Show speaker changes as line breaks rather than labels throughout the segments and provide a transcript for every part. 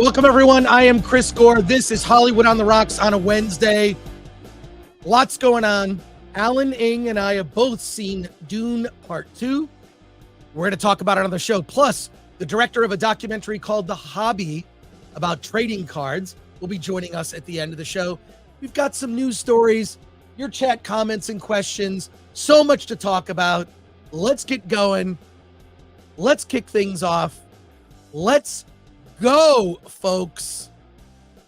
Welcome, everyone. I am Chris Gore. This is Hollywood on the Rocks on a Wednesday. Lots going on. Alan Ng and I have both seen Dune Part 2. We're going to talk about it on the show. Plus, the director of a documentary called The Hobby about trading cards will be joining us at the end of the show. We've got some news stories, your chat comments and questions. So much to talk about. Let's get going. Let's kick things off. Let's go, folks,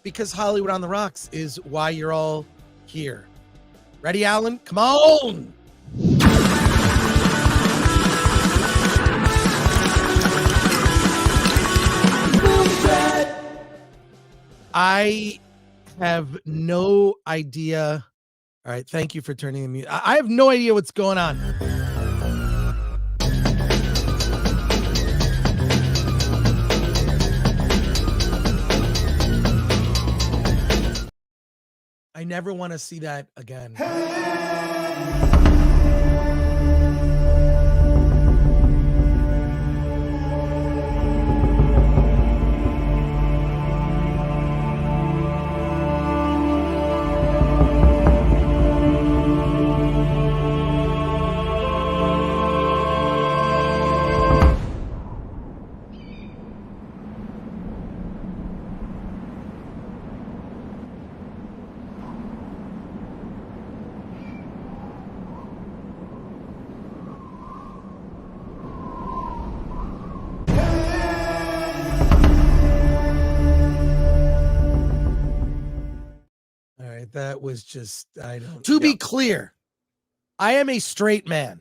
because Hollywood on the Rocks is why you're all here. Ready, Alan? Come on. I have no idea. All right, thank you for turning the mute. I have no idea what's going on. I never want to see that again. That was just, to be clear, I am a straight man.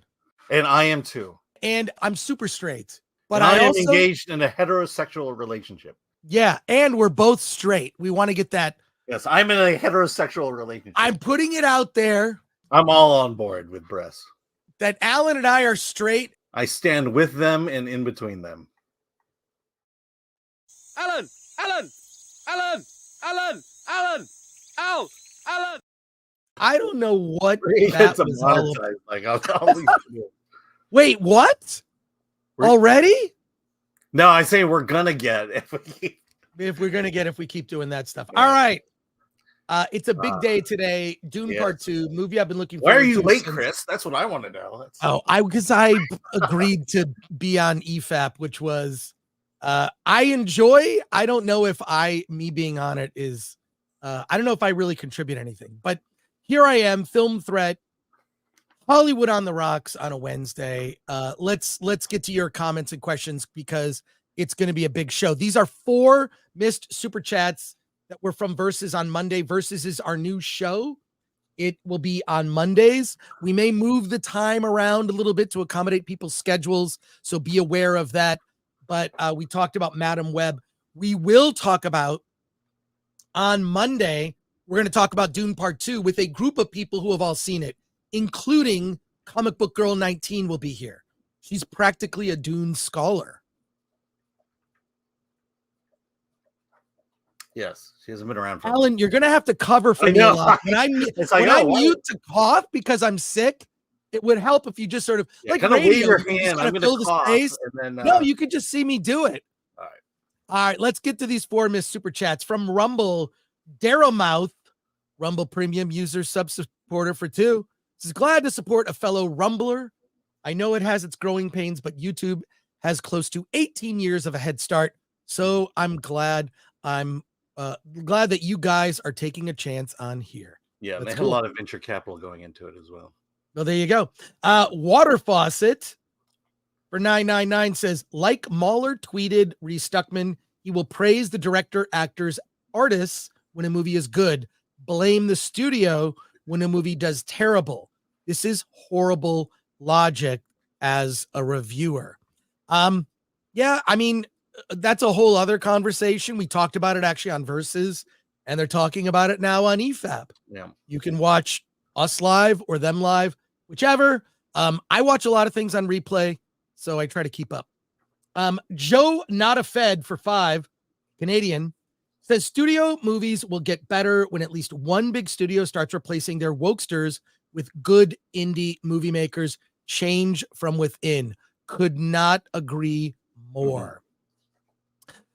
And I am too.
And I'm super straight. But
I am engaged in a heterosexual relationship.
Yeah, and we're both straight. We want to get that.
Yes, I'm in a heterosexual relationship.
I'm putting it out there.
I'm all on board with Bress.
That Alan and I are straight.
I stand with them and in between them.
Alan! Alan! Alan! Alan! Alan! Al! Alan!
I don't know what that was all about.
Like, I'll
Wait, what? Already?
No, I say we're gonna get if
we keep doing that stuff. Yeah. All right. It's a big day today. Dune Part 2 movie I've been looking for.
Why are you late, Chris? That's what I want to know.
Because I agreed to be on EFAP, which was I enjoy. I don't know if me being on it is I don't know if I really contribute anything, but here I am, Film Threat, Hollywood on the Rocks on a Wednesday. Let's get to your comments and questions because it's going to be a big show. These are 4 missed super chats that were from Versus on Monday. Versus is our new show. It will be on Mondays. We may move the time around a little bit to accommodate people's schedules, so be aware of that. But we talked about Madam Web. We will talk about on Monday, we're going to talk about Dune Part 2 with a group of people who have all seen it, including Comic Book Girl 19 will be here. She's practically a Dune scholar.
Yes, she hasn't been around for
Alan, you're going to have to cover for me a lot. When I mute to cough because I'm sick, it would help if you just sort of like radio,
wave your hand. I'm going to cough.
And then, no, you could just see me do it. All right, let's get to these 4 missed super chats from Rumble. Darrowmouth, Rumble Premium user sub-supporter for 2. Says, glad to support a fellow Rumbler. I know it has its growing pains, but YouTube has close to 18 years of a head start. So I'm glad that you guys are taking a chance on here.
Yeah, they had a lot of venture capital going into it as well.
Well, there you go. Water Faucet for 999 says, like Mahler tweeted Reese Stuckman, he will praise the director, actors, artists when a movie is good, blame the studio when a movie does terrible. This is horrible logic as a reviewer. Yeah, I mean, that's a whole other conversation. We talked about it actually on Versus, and they're talking about it now on EFAP.
Yeah.
You can watch us live or them live, whichever. I watch a lot of things on replay, so I try to keep up. Joe Not a Fed for 5, Canadian, says studio movies will get better when at least one big studio starts replacing their wokesters with good indie movie makers. Change from within. Could not agree more.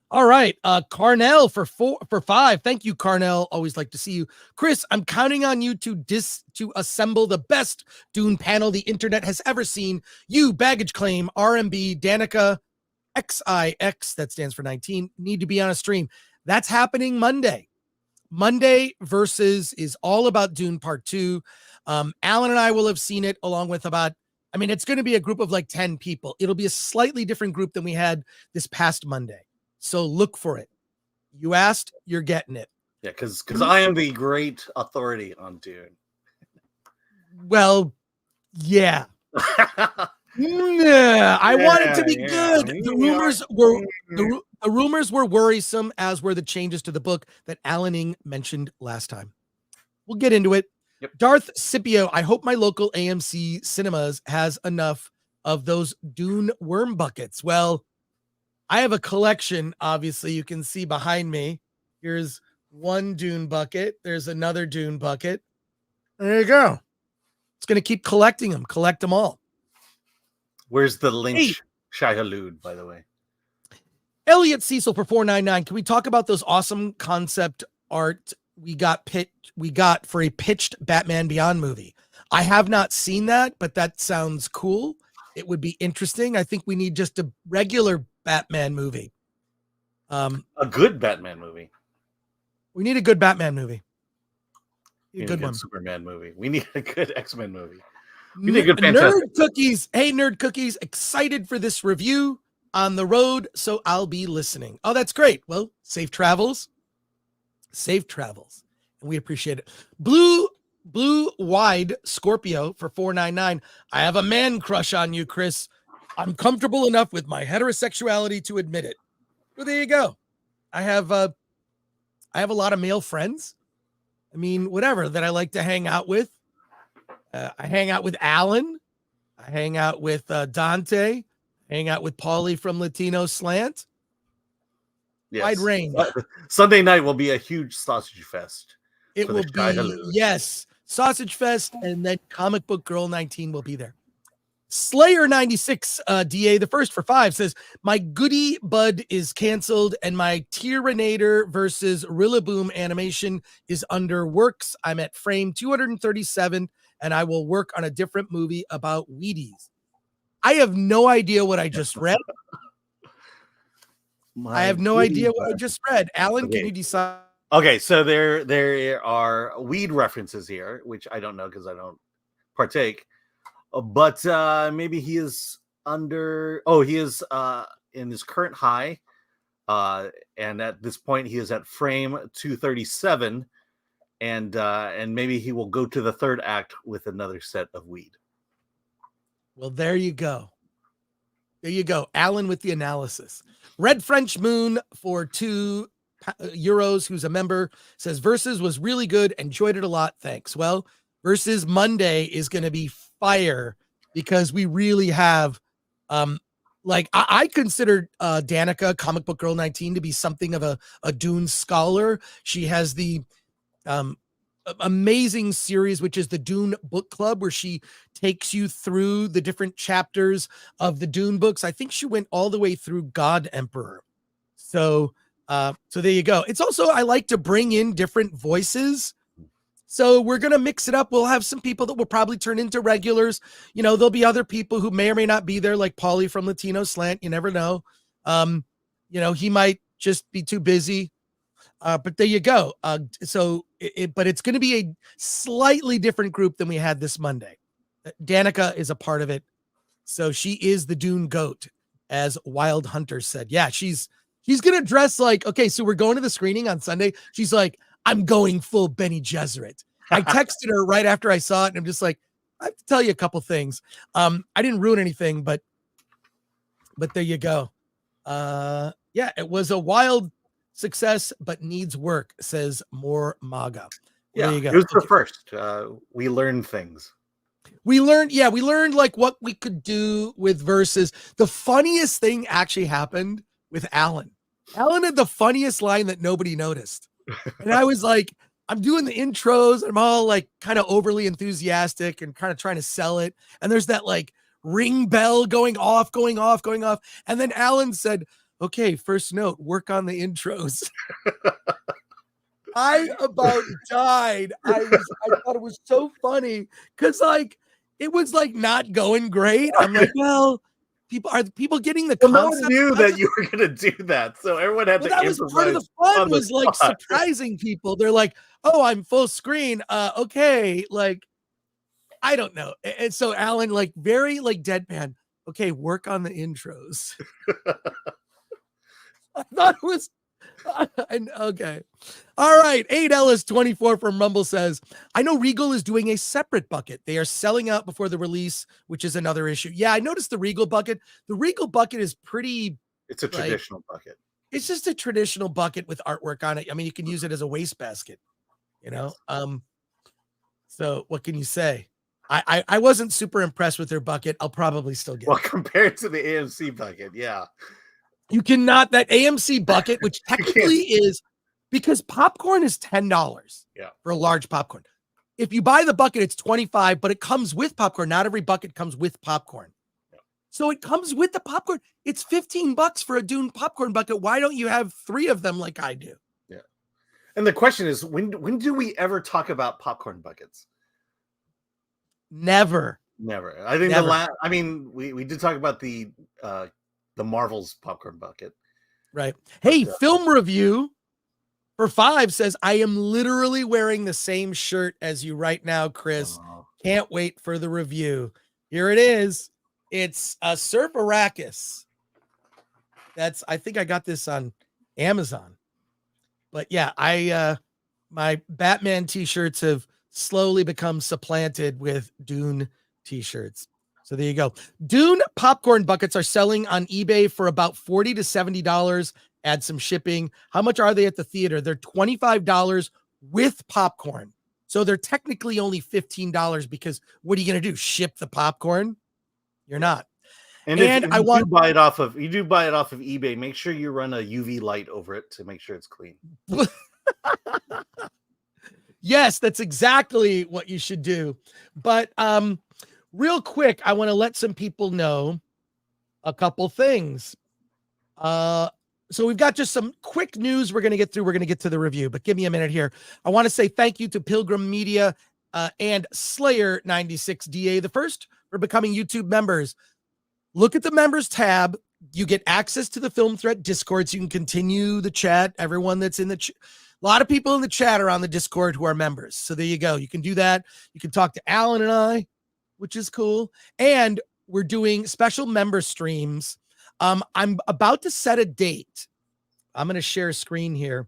All right. Carnell for 5. Thank you, Carnell. Always like to see you. Chris, I'm counting on you to assemble the best Dune panel the internet has ever seen. You, Baggage Claim, RMB, Danica, XIX, that stands for 19, need to be on a stream. That's happening Monday. Monday Versus is all about Dune Part 2. Alan and I will have seen it along with it's going to be a group of like 10 people. It'll be a slightly different group than we had this past Monday. So look for it. You asked, you're getting it.
Yeah, because I am the great authority on Dune.
Well, yeah. Yeah, I want it to be good. The rumors were worrisome, as were the changes to the book that Alaning mentioned last time. We'll get into it.
Yep.
Darth Scipio, I hope my local AMC cinemas has enough of those Dune worm buckets. Well, I have a collection, obviously. You can see behind me. Here's one Dune bucket. There's another Dune bucket. There you go. It's going to keep collecting them. Collect them all.
Where's the Lynch Shai-Hulud, by the way?
Elliot Cecil for 499. Can we talk about those awesome concept art we got for a pitched Batman Beyond movie? I have not seen that, but that sounds cool. It would be interesting. I think we need just a regular Batman movie.
A good Batman movie.
We need a good Batman movie.
We need a good Superman movie. We need a good X-Men movie. We need a good
Nerd Cookies. Hey, Nerd Cookies. Excited for this review on the road, so I'll be listening. Oh, that's great. Well, safe travels. Safe travels. And we appreciate it. Blue Wide Scorpio for 499. I have a man crush on you, Chris. I'm comfortable enough with my heterosexuality to admit it. Well, there you go. I have a lot of male friends. I mean, whatever that I like to hang out with. I hang out with Alan. I hang out with Dante. Hang out with Paulie from Latino Slant. Yes. Wide range.
Sunday night will be a huge sausage fest.
It will be, yes, sausage fest, and then Comic Book Girl 19 will be there. Slayer 96 DA, the first for 5, says, my Goody Bud is canceled and my Tyranator versus Rillaboom animation is under works. I'm at frame 237 and I will work on a different movie about Wheaties. I have no idea what I just read. I have no idea what I just read. Alan, can you decide?
Okay, so there are weed references here, which I don't know because I don't partake. But maybe he is under. Oh, he is in his current high, and at this point he is at frame 237, and maybe he will go to the third act with another set of weed.
Well, there you go. There you go. Alan with the analysis. Red French Moon for €2, who's a member, says Versus was really good. Enjoyed it a lot. Thanks. Well, Versus Monday is going to be fire because we really have, I consider Danica, Comic Book Girl 19, to be something of a Dune scholar. She has the amazing series, which is the Dune Book Club, where she takes you through the different chapters of the Dune books. I think she went all the way through God Emperor. So there you go. It's also, I like to bring in different voices. So we're going to mix it up. We'll have some people that will probably turn into regulars. You know, there'll be other people who may or may not be there, like Paulie from Latino Slant. You never know. He might just be too busy. But there you go. But it's going to be a slightly different group than we had this Monday. Danica is a part of it. So she is the Dune goat, as Wild Hunter said. Yeah, she's going to dress like, okay, so we're going to the screening on Sunday. She's like, I'm going full Bene Gesserit. I texted her right after I saw it, and I'm just like, I have to tell you a couple things. I didn't ruin anything, but there you go. Yeah, it was a wild success, but needs work, says More MAGA.
Yeah, it was the first. We learned things.
We learned like what we could do with Versus. The funniest thing actually happened with Alan. Alan had the funniest line that nobody noticed. And I was like, I'm doing the intros. I'm all like kind of overly enthusiastic and kind of trying to sell it. And there's that like ring bell going off. And then Alan said, Okay, first note, work on the intros. I about died. I thought it was so funny because like it was like not going great. I'm like, well, people getting the
Well, no one
concept?
knew that you were going to do that, so everyone had
Well,
to
that was part of the
improvise
fun
on the
was like
spot.
surprising people. They're like, oh, I'm full screen. Okay, like I don't know. And so Alan, like very like deadpan. Okay, work on the intros. I thought it was okay. All right. 8 Ellis 24 from Rumble says, I know Regal is doing a separate bucket. They are selling out before the release, which is another issue. Yeah, I noticed the Regal bucket. The Regal bucket is pretty.
It's a
like,
traditional bucket.
It's just a traditional bucket with artwork on it. I mean, you can use it as a wastebasket, you know?
Yes.
So what can you say? I wasn't super impressed with their bucket. I'll probably still get
Well,
it.
compared to the AMC bucket, yeah.
You cannot, that AMC bucket, which technically is because popcorn is $10 for a large popcorn. If you buy the bucket, it's $25, but it comes with popcorn. Not every bucket comes with popcorn.
Yeah.
So it comes with the popcorn. It's $15 for a Dune popcorn bucket. Why don't you have 3 of them like I do?
Yeah. And the question is, when do we ever talk about popcorn buckets?
Never.
I think
Never.
we did talk about the Marvel's popcorn bucket.
Right. Hey, film review for 5 says, I am literally wearing the same shirt as you right now, Chris. Can't wait for the review. Here it is. It's a Surf Arrakis. I think I got this on Amazon. But yeah, my Batman t-shirts have slowly become supplanted with Dune t-shirts. So there you go. Dune popcorn buckets are selling on eBay for about $40 to $70. Add some shipping. How much are they at the theater? They're $25 with popcorn. So they're technically only $15 because what are you going to do? Ship the popcorn? You're not.
And if you do buy it off of eBay, make sure you run a UV light over it to make sure it's clean.
Yes, that's exactly what you should do. But real quick, I want to let some people know a couple things. So we've got just some quick news we're going to get through. We're going to get to the review, but give me a minute here. I want to say thank you to Pilgrim Media and Slayer 96DA, the first for becoming YouTube members. Look at the members tab. You get access to the Film Threat Discord, so you can continue the chat. Everyone that's in the a lot of people in the chat are on the Discord who are members. So there you go. You can do that. You can talk to Alan and I, which is cool. And we're doing special member streams. I'm about to set a date. I'm going to share a screen here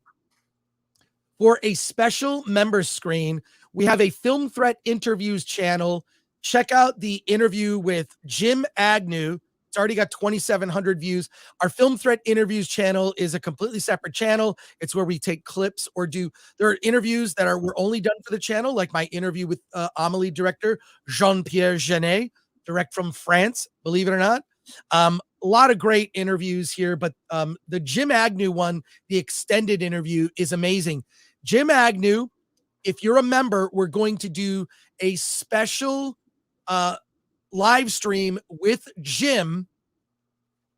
for a special member screen. We have a Film Threat Interviews channel. Check out the interview with Jim Agnew. It's already got 2,700 views. Our Film Threat Interviews channel is a completely separate channel. It's where we take clips or there are interviews that were only done for the channel, like my interview with Amélie director Jean-Pierre Jeunet, direct from France, believe it or not. A lot of great interviews here, but the Jim Agnew one, the extended interview, is amazing. Jim Agnew, if you're a member, we're going to do a special live stream with Jim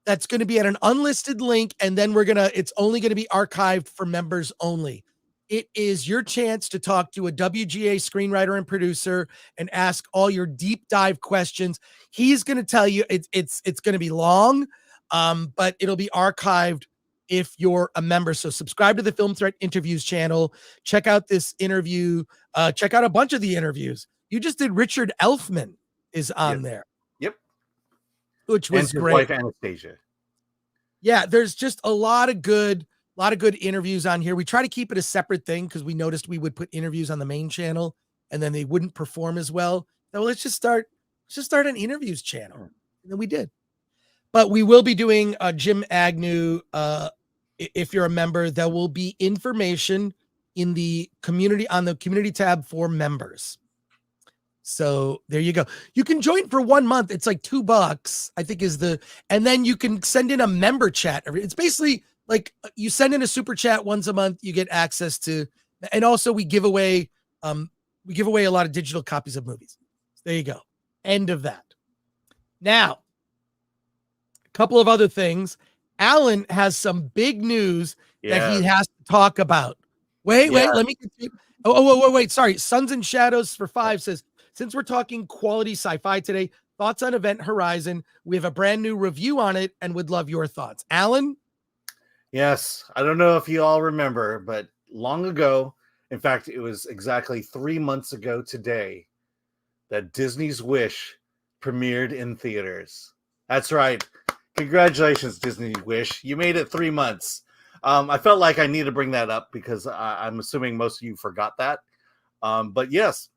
that's going to be at an unlisted link, and then it's only going to be archived for members only. It is your chance to talk to a WGA screenwriter and producer and ask all your deep dive questions. He's going to tell you it's going to be long, but it'll be archived if you're a member. So subscribe to the Film Threat Interviews channel. Check out this interview. Check out a bunch of the interviews. You just did Richard Elfman is on there.
Yep.
Which was
and his
great.
wife Anastasia.
Yeah, there's just a lot of good interviews on here. We try to keep it a separate thing because we noticed we would put interviews on the main channel and then they wouldn't perform as well. So let's just start an interviews channel. And then we did. But we will be doing Jim Agnew. If you're a member, there will be information in the community on the community tab for members. So there you go. You can join for 1 month. It's like $2, I think and then you can send in a member chat. It's basically like you send in a super chat once a month, you get access to, and also we give away a lot of digital copies of movies. There you go. End of that. Now, a couple of other things. Alan has some big news that he
Yeah.
has to talk about. Wait,
Yeah.
let me continue. Oh, wait, sorry. Suns and Shadows for 5 says, since we're talking quality sci-fi today, thoughts on Event Horizon. We have a brand new review on it and would love your thoughts. Alan?
Yes. I don't know if you all remember, but long ago, in fact, it was exactly 3 months ago today, that Disney's Wish premiered in theaters. That's right. Congratulations, Disney Wish. You made it 3 months. I felt like I need to bring that up because I'm assuming most of you forgot that. But yes,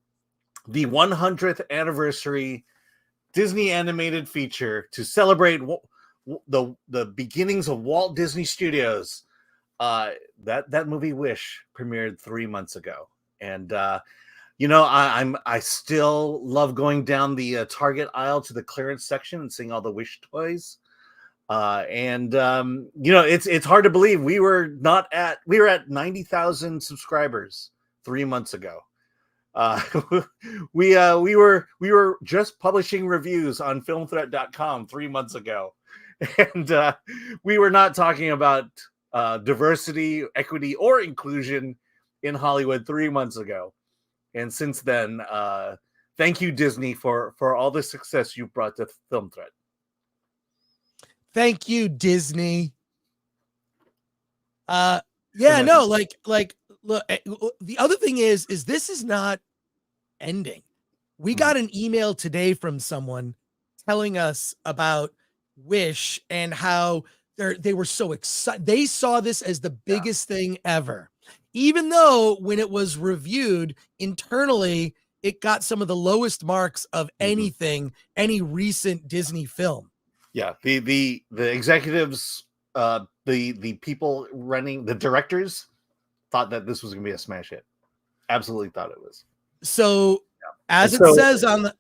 the 100th anniversary Disney animated feature to celebrate the beginnings of Walt Disney Studios. That movie Wish premiered 3 months ago, and I still love going down the Target aisle to the clearance section and seeing all the Wish toys. It's hard to believe we were at 90,000 subscribers 3 months ago. We were just publishing reviews on filmthreat.com 3 months ago, and we were not talking about diversity, equity, or inclusion in Hollywood 3 months ago. And since then, thank you, Disney, for all the success you brought to Film Threat.
Thank you, Disney. Look, the other thing is this is not ending. We got an email today from someone telling us about Wish and how they were so excited. They saw this as the biggest thing ever. Even though when it was reviewed internally, it got some of the lowest marks of anything, any recent Disney film.
Yeah, the executives, the people running, the directors thought that this was going to be a smash hit. Absolutely thought it was.
So, as it says on the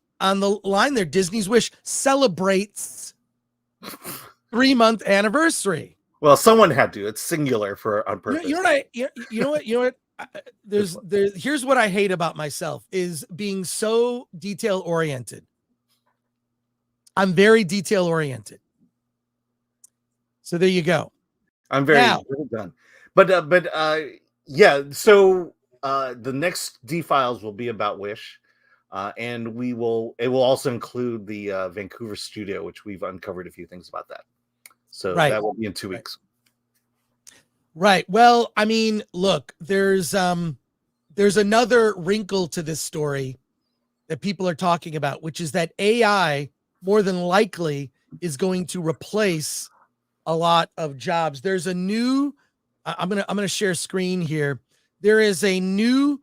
line there, Disney's Wish celebrates 3-month anniversary.
Well, someone had to. It's singular on purpose.
You know what? Here's what I hate about myself is being so detail oriented. I'm very detail oriented. So there you go.
I'm very done. But So the next D Files will be about Wish, and it will also include the Vancouver studio, which we've uncovered a few things about that. So that will be in 2 weeks.
Right. Well, I mean, look, there's another wrinkle to this story that people are talking about, which is that AI more than likely is going to replace a lot of jobs. There's a new, I'm going to share screen here. There is a new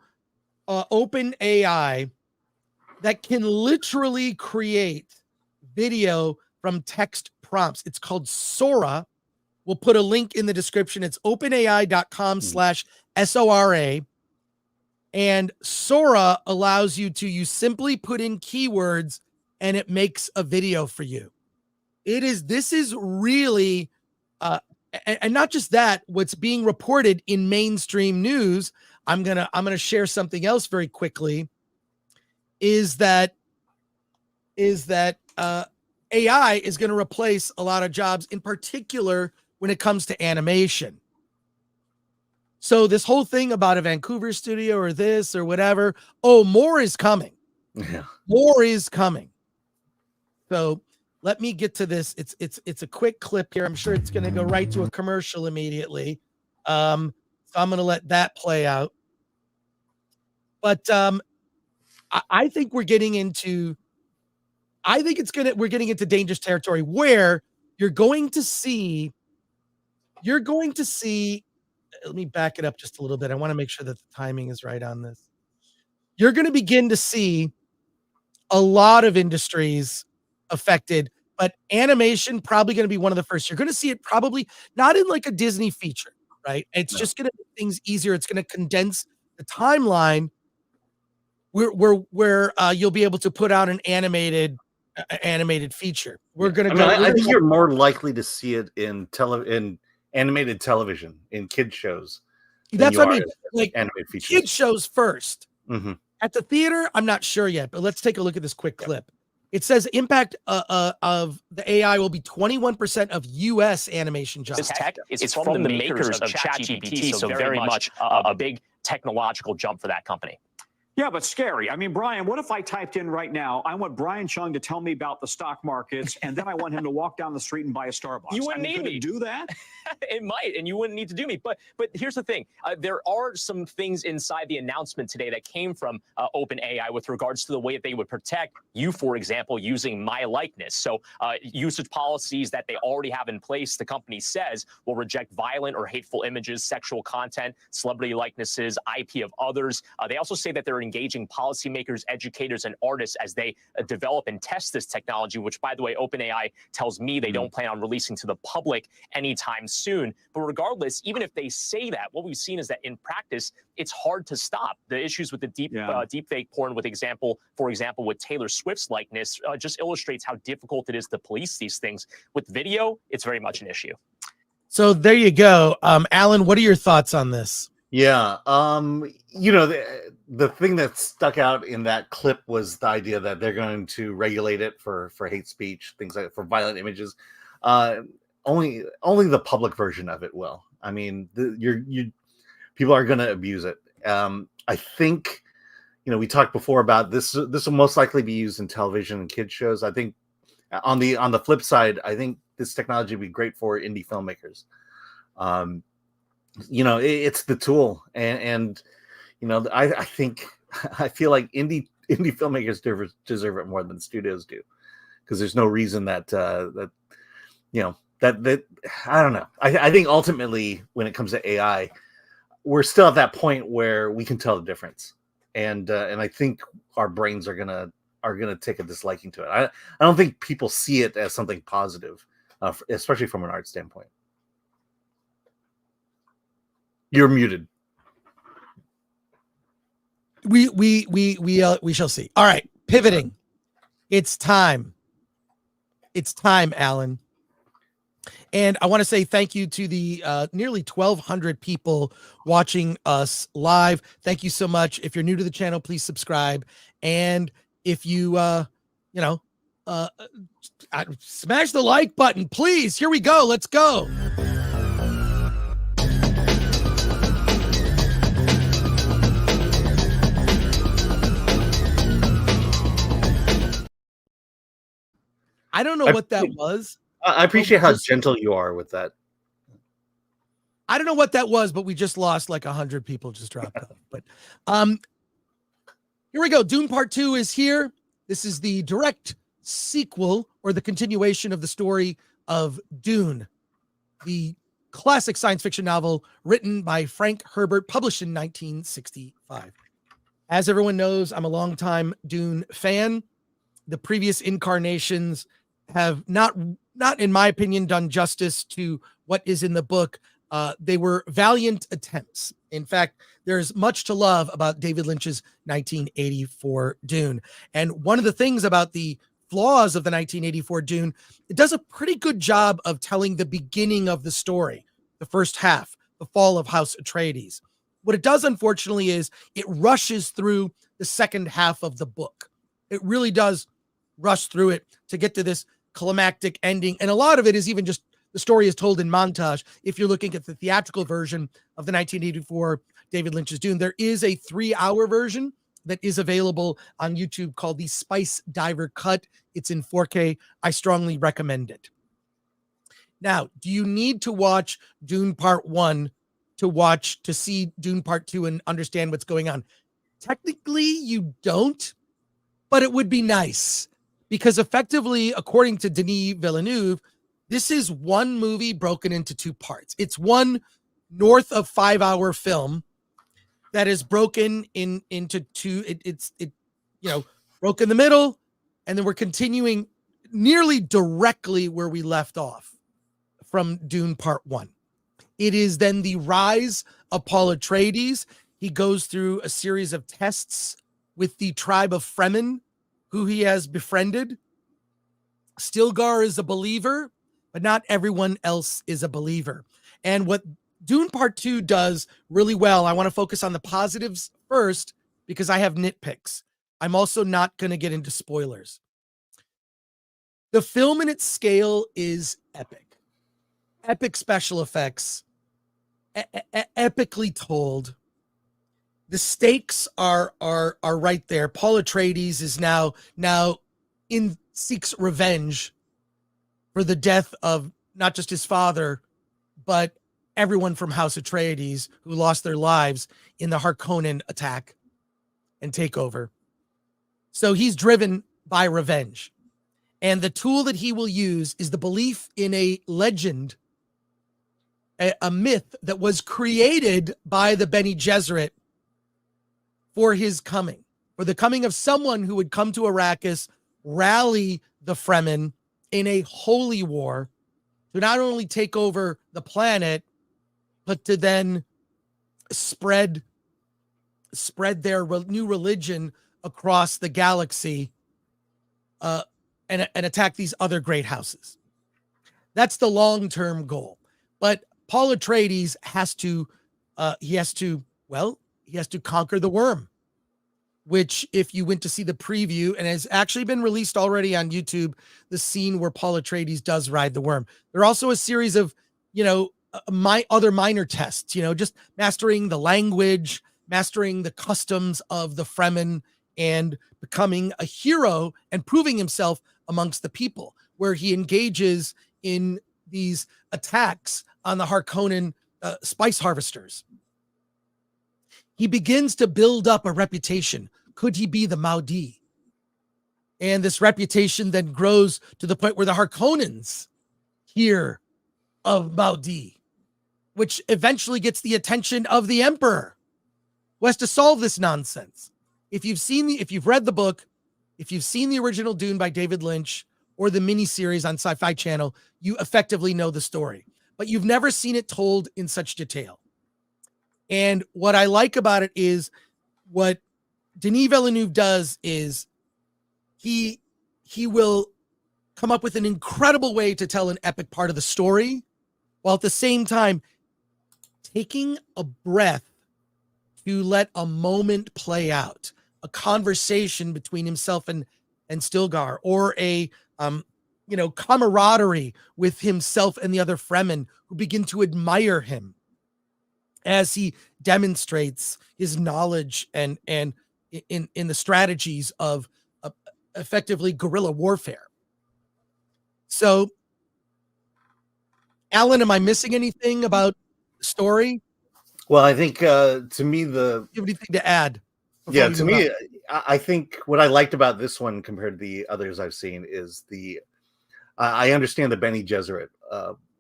open AI that can literally create video from text prompts. It's called Sora. We'll put a link in the description. It's openai.com/SORA. And Sora allows you simply put in keywords and it makes a video for you. This is really, and not just that, what's being reported in mainstream news, I'm going to share something else very quickly, is that AI is going to replace a lot of jobs, in particular when it comes to animation. So this whole thing about a Vancouver studio or this or whatever, more is coming.
Yeah.
More is coming. So let me get to this. It's a quick clip here. I'm sure it's going to go right to a commercial immediately. So I'm going to let that play out. But I think we're getting into dangerous territory where you're going to see, let me back it up just a little bit. I want to make sure that the timing is right on this. You're going to begin to see a lot of industries affected, but animation probably going to be one of the first. You're going to see it probably not in like a Disney feature, right? It's just going to make things easier. It's going to condense the timeline where you'll be able to put out an animated feature.
I think you're more likely to see it in animated television, in kids shows.
That's what I mean. Like
animated features.
Kids shows first.
Mm-hmm.
At the theater, I'm not sure yet, but let's take a look at this quick clip. It says impact of the AI will be 21% of U.S. animation jobs.
This tech is from the makers of ChatGPT, so very much a big technological jump for that company.
Yeah, but scary. I mean, Brian, what if I typed in right now, I want Brian Chung to tell me about the stock markets, and then I want him to walk down the street and buy a Starbucks?
You wouldn't need me.
Do that?
It might, and you wouldn't need to do me. But here's the thing. There are some things inside the announcement today that came from OpenAI with regards to the way that they would protect you, for example, using my likeness. So usage policies that they already have in place, the company says, will reject violent or hateful images, sexual content, celebrity likenesses, IP of others. They also say that they're engaging policymakers, educators, and artists as they develop and test this technology, which, by the way, OpenAI tells me they don't plan on releasing to the public anytime soon. But regardless, even if they say that, what we've seen is that in practice, it's hard to stop. The issues with the deep fake porn, for example, with Taylor Swift's likeness, just illustrates how difficult it is to police these things. With video, it's very much an issue.
So there you go. Alan, what are your thoughts on this?
Yeah. The thing that stuck out in that clip was the idea that they're going to regulate it for hate speech, things like for violent images. Only the public version of it will. I mean, people are going to abuse it. I think, we talked before about this. This will most likely be used in television and kids shows. I think on the flip side, I think this technology would be great for indie filmmakers. It's the tool, and I feel like indie filmmakers deserve it more than studios do, because there's no reason that I don't know. I think ultimately, when it comes to AI, we're still at that point where we can tell the difference, and I think our brains are gonna take a disliking to it. I don't think people see it as something positive, especially from an art standpoint. You're muted.
We shall see. All right, pivoting. It's time. It's time, Alan. And I want to say thank you to the nearly 1,200 people watching us live. Thank you so much. If you're new to the channel, please subscribe. And if you, smash the like button, please. Here we go. Let's go. I don't know what that was.
I appreciate how gentle you are with that.
I don't know what that was, but we just lost like 100 people just dropped off. But here we go. Dune Part 2 is here. This is the direct sequel or the continuation of the story of Dune, the classic science fiction novel written by Frank Herbert, published in 1965. As everyone knows, I'm a longtime Dune fan. The previous incarnations have not in my opinion done justice to what is in the book. They were valiant attempts. In fact, there's much to love about David Lynch's 1984 Dune. And one of the things about the flaws of the 1984 Dune, it does a pretty good job of telling the beginning of the story, the first half, the fall of House Atreides. What it does, unfortunately, is it rushes through the second half of the book. It really does rush through it to get to this climactic ending. And a lot of it is even just the story is told in montage. If you're looking at the theatrical version of the 1984 David Lynch's Dune, there is a 3-hour version that is available on YouTube called the Spice Diver Cut. It's in 4K. I strongly recommend it. Now, do you need to watch Dune Part 1 to see Dune Part 2 and understand what's going on? Technically, you don't, but it would be nice, because effectively, according to Denis Villeneuve, this is one movie broken into 2 parts. It's one north of 5-hour film that is broken into 2. It's broke in the middle, and then we're continuing nearly directly where we left off from Dune Part 1. It is then the rise of Paul Atreides. He goes through a series of tests with the tribe of Fremen, who he has befriended. Stilgar is a believer, but not everyone else is a believer. And what Dune Part 2 does really well, I want to focus on the positives first, because I have nitpicks. I'm also not going to get into spoilers. The film in its scale is epic. Epic special effects, epically told. The stakes are right there. Paul Atreides is now seeks revenge for the death of not just his father, but everyone from House Atreides who lost their lives in the Harkonnen attack and takeover. So he's driven by revenge. And the tool that he will use is the belief in a legend, a myth that was created by the Bene Gesserit for his coming, for the coming of someone who would come to Arrakis, rally the Fremen in a holy war to not only take over the planet, but to then spread their new religion across the galaxy, and attack these other great houses. That's the long-term goal. But Paul Atreides has to conquer the worm, which, if you went to see the preview, and has actually been released already on YouTube, the scene where Paul Atreides does ride the worm. There are also a series of, other minor tests, just mastering the language, mastering the customs of the Fremen, and becoming a hero and proving himself amongst the people, where he engages in these attacks on the Harkonnen spice harvesters. He begins to build up a reputation. Could he be the Maudie? And this reputation then grows to the point where the Harkonnens hear of Maudie, which eventually gets the attention of the Emperor, who has to solve this nonsense. If you've read the book, if you've seen the original Dune by David Lynch or the miniseries on Sci-Fi Channel, you effectively know the story, but you've never seen it told in such detail. And what I like about it is what Denis Villeneuve does is he will come up with an incredible way to tell an epic part of the story, while at the same time taking a breath to let a moment play out, a conversation between himself and Stilgar, or a camaraderie with himself and the other Fremen who begin to admire him as he demonstrates his knowledge and in the strategies of effectively guerrilla warfare. So, Alan, am I missing anything about the story?
Well, I think to me,
Do you have anything to add?
Yeah, to me, I think what I liked about this one compared to the others I've seen is I understand the Bene Gesserit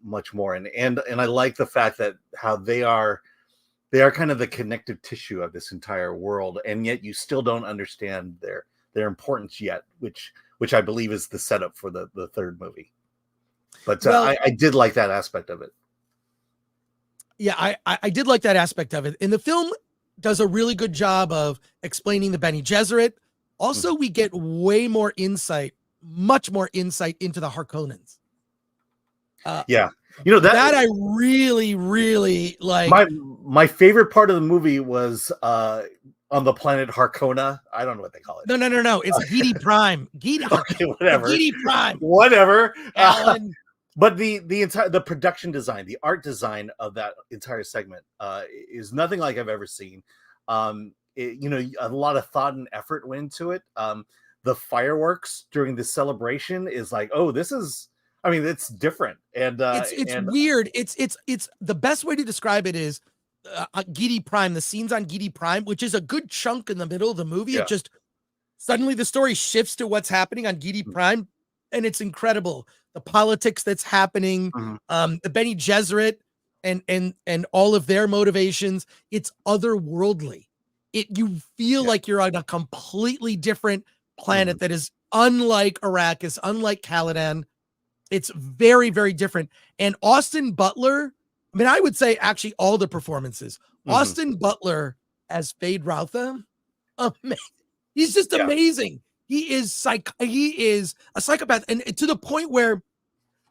much more, and I like the fact that how they are kind of the connective tissue of this entire world, and yet you still don't understand their importance yet, which I believe is the setup for the third movie. But I did like that aspect of it.
Yeah, I did like that aspect of it. And the film does a really good job of explaining the Bene Gesserit. Also, we get much more insight into the Harkonnens.
Yeah.
That I really, really like.
My favorite part of the movie was on the planet Harkonna. I don't know what they call it.
No. It's Gidi Prime.
Okay, whatever.
Gidi Prime.
Whatever.
Alan.
But the production design, the art design of that entire segment is nothing like I've ever seen. A lot of thought and effort went into it. The fireworks during the celebration is like, oh, it's different, and
it's weird. It's the best way to describe it is Gidi Prime. The scenes on Gidi Prime, which is a good chunk in the middle of the movie. Yeah. It just suddenly the story shifts to what's happening on Gidi Prime, and it's incredible. The politics that's happening, the Bene Gesserit, and all of their motivations. It's otherworldly. You feel like you're on a completely different planet that is unlike Arrakis, unlike Caladan. It's very, very different. And Austin Butler, I would say actually all the performances. Austin Butler as Fade Routha, amazing. He's just amazing. He is a psychopath, and to the point where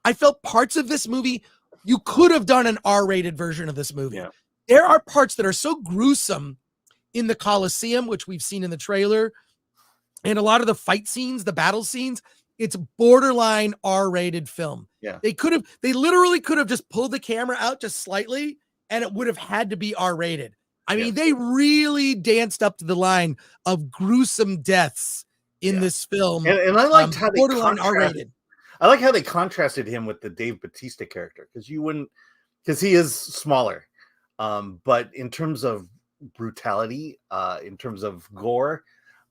I felt parts of this movie, you could have done an R-rated version of this movie. Yeah. There are parts that are so gruesome in the Colosseum, which we've seen in the trailer, and a lot of the fight scenes, the battle scenes, It's borderline R-rated film.
Yeah.
They literally could have just pulled the camera out just slightly and it would have had to be R-rated. I mean, they really danced up to the line of gruesome deaths in this film.
And I liked how they
borderline R-rated.
I like how they contrasted him with the Dave Bautista character, because he is smaller. But in terms of brutality, in terms of gore,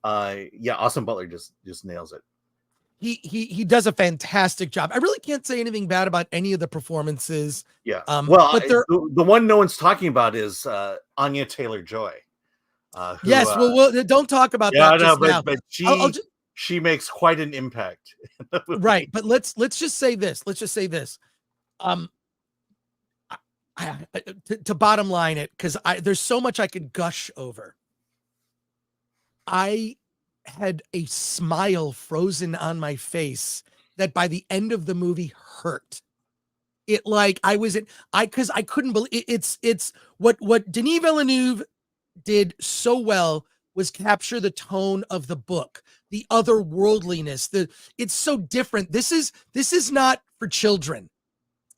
Austin Butler just nails it.
He does a fantastic job. I really can't say anything bad about any of the performances.
Yeah.
But
the one no one's talking about is Anya Taylor-Joy.
Yes. Don't talk about that just now.
But she makes quite an impact.
Right. But let's just say this. To bottom line it, because there's so much I could gush over. I had a smile frozen on my face that by the end of the movie hurt. It because I couldn't believe it's what Denis Villeneuve did so well was capture the tone of the book, the otherworldliness. It's so different. This is not for children.